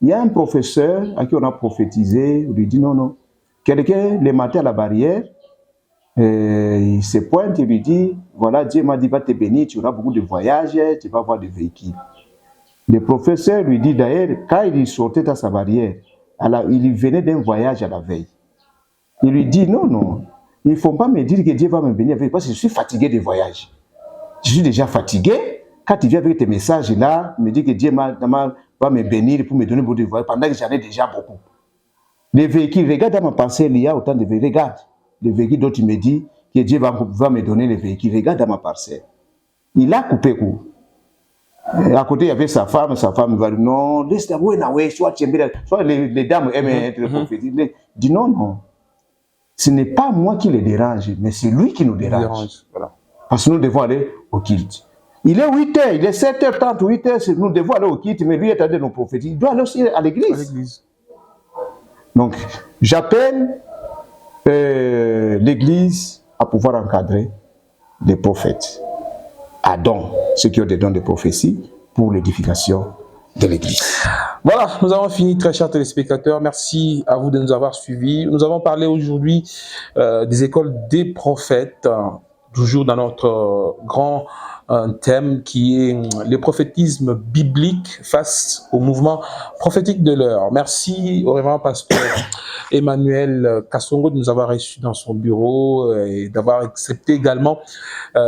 [SPEAKER 2] Il y a un professeur à qui on a prophétisé, on lui dit non. Quelqu'un, le matin à la barrière, il se pointe et lui dit, voilà, Dieu m'a dit, va te bénir, tu auras beaucoup de voyages, tu vas avoir des véhicules. Le professeur lui dit d'ailleurs, quand il sortait dans sa barrière, il venait d'un voyage à la veille. Il lui dit, non, il ne faut pas me dire que Dieu va me bénir parce que je suis fatigué des voyages. Je suis déjà fatigué. Quand tu viens avec tes messages là, me dit que Dieu va me bénir pour me donner beaucoup de voyages pendant que j'en ai déjà beaucoup. Les véhicules, regarde dans ma pensée, il y a autant de véhicules. Regarde, les véhicules dont tu me dis que Dieu va me donner les véhicules. Regarde dans ma parcelle. Il a coupé court. À côté, il y avait sa femme va dire non, soit les dames aiment être prophétiques. Il dit non. Ce n'est pas moi qui les dérange, mais c'est lui qui nous dérange. Voilà. Parce que nous devons aller au culte. Il est 8h, il est 7h30, 8h, nous devons aller au culte, mais lui est en train de nous prophétiser. Il doit aller aussi à l'église. Donc, j'appelle l'église à pouvoir encadrer les prophètes. À dons, ceux qui ont des dons de prophétie, pour l'édification de l'église.
[SPEAKER 1] Voilà, nous avons fini, très chers téléspectateurs. Merci à vous de nous avoir suivis. Nous avons parlé aujourd'hui des écoles des prophètes, toujours dans notre grand thème qui est le prophétisme biblique face au mouvement prophétique de l'heure. Merci au révérend pasteur Emmanuel Kassongo de nous avoir reçus dans son bureau et d'avoir accepté également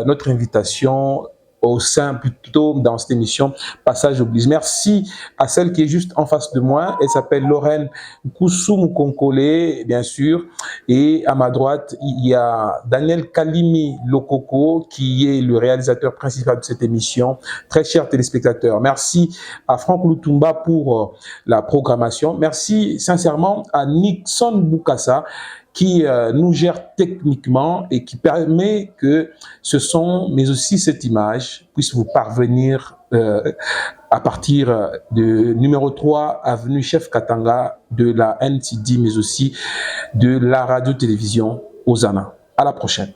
[SPEAKER 1] notre invitation au sein, plutôt dans cette émission Passage oblige. Merci à celle qui est juste en face de moi. Elle s'appelle Lorraine Koussoumoukonkole, bien sûr. Et à ma droite, il y a Daniel Kalimi Lokoko, qui est le réalisateur principal de cette émission. Très chers téléspectateurs, merci à Franck Lutumba pour la programmation. Merci sincèrement à Nixon Boukassa, qui nous gère techniquement et qui permet que ce son, mais aussi cette image, puisse vous parvenir à partir de numéro 3, avenue Chef Katanga, de la NCD, mais aussi de la radio-télévision Osana. À la prochaine.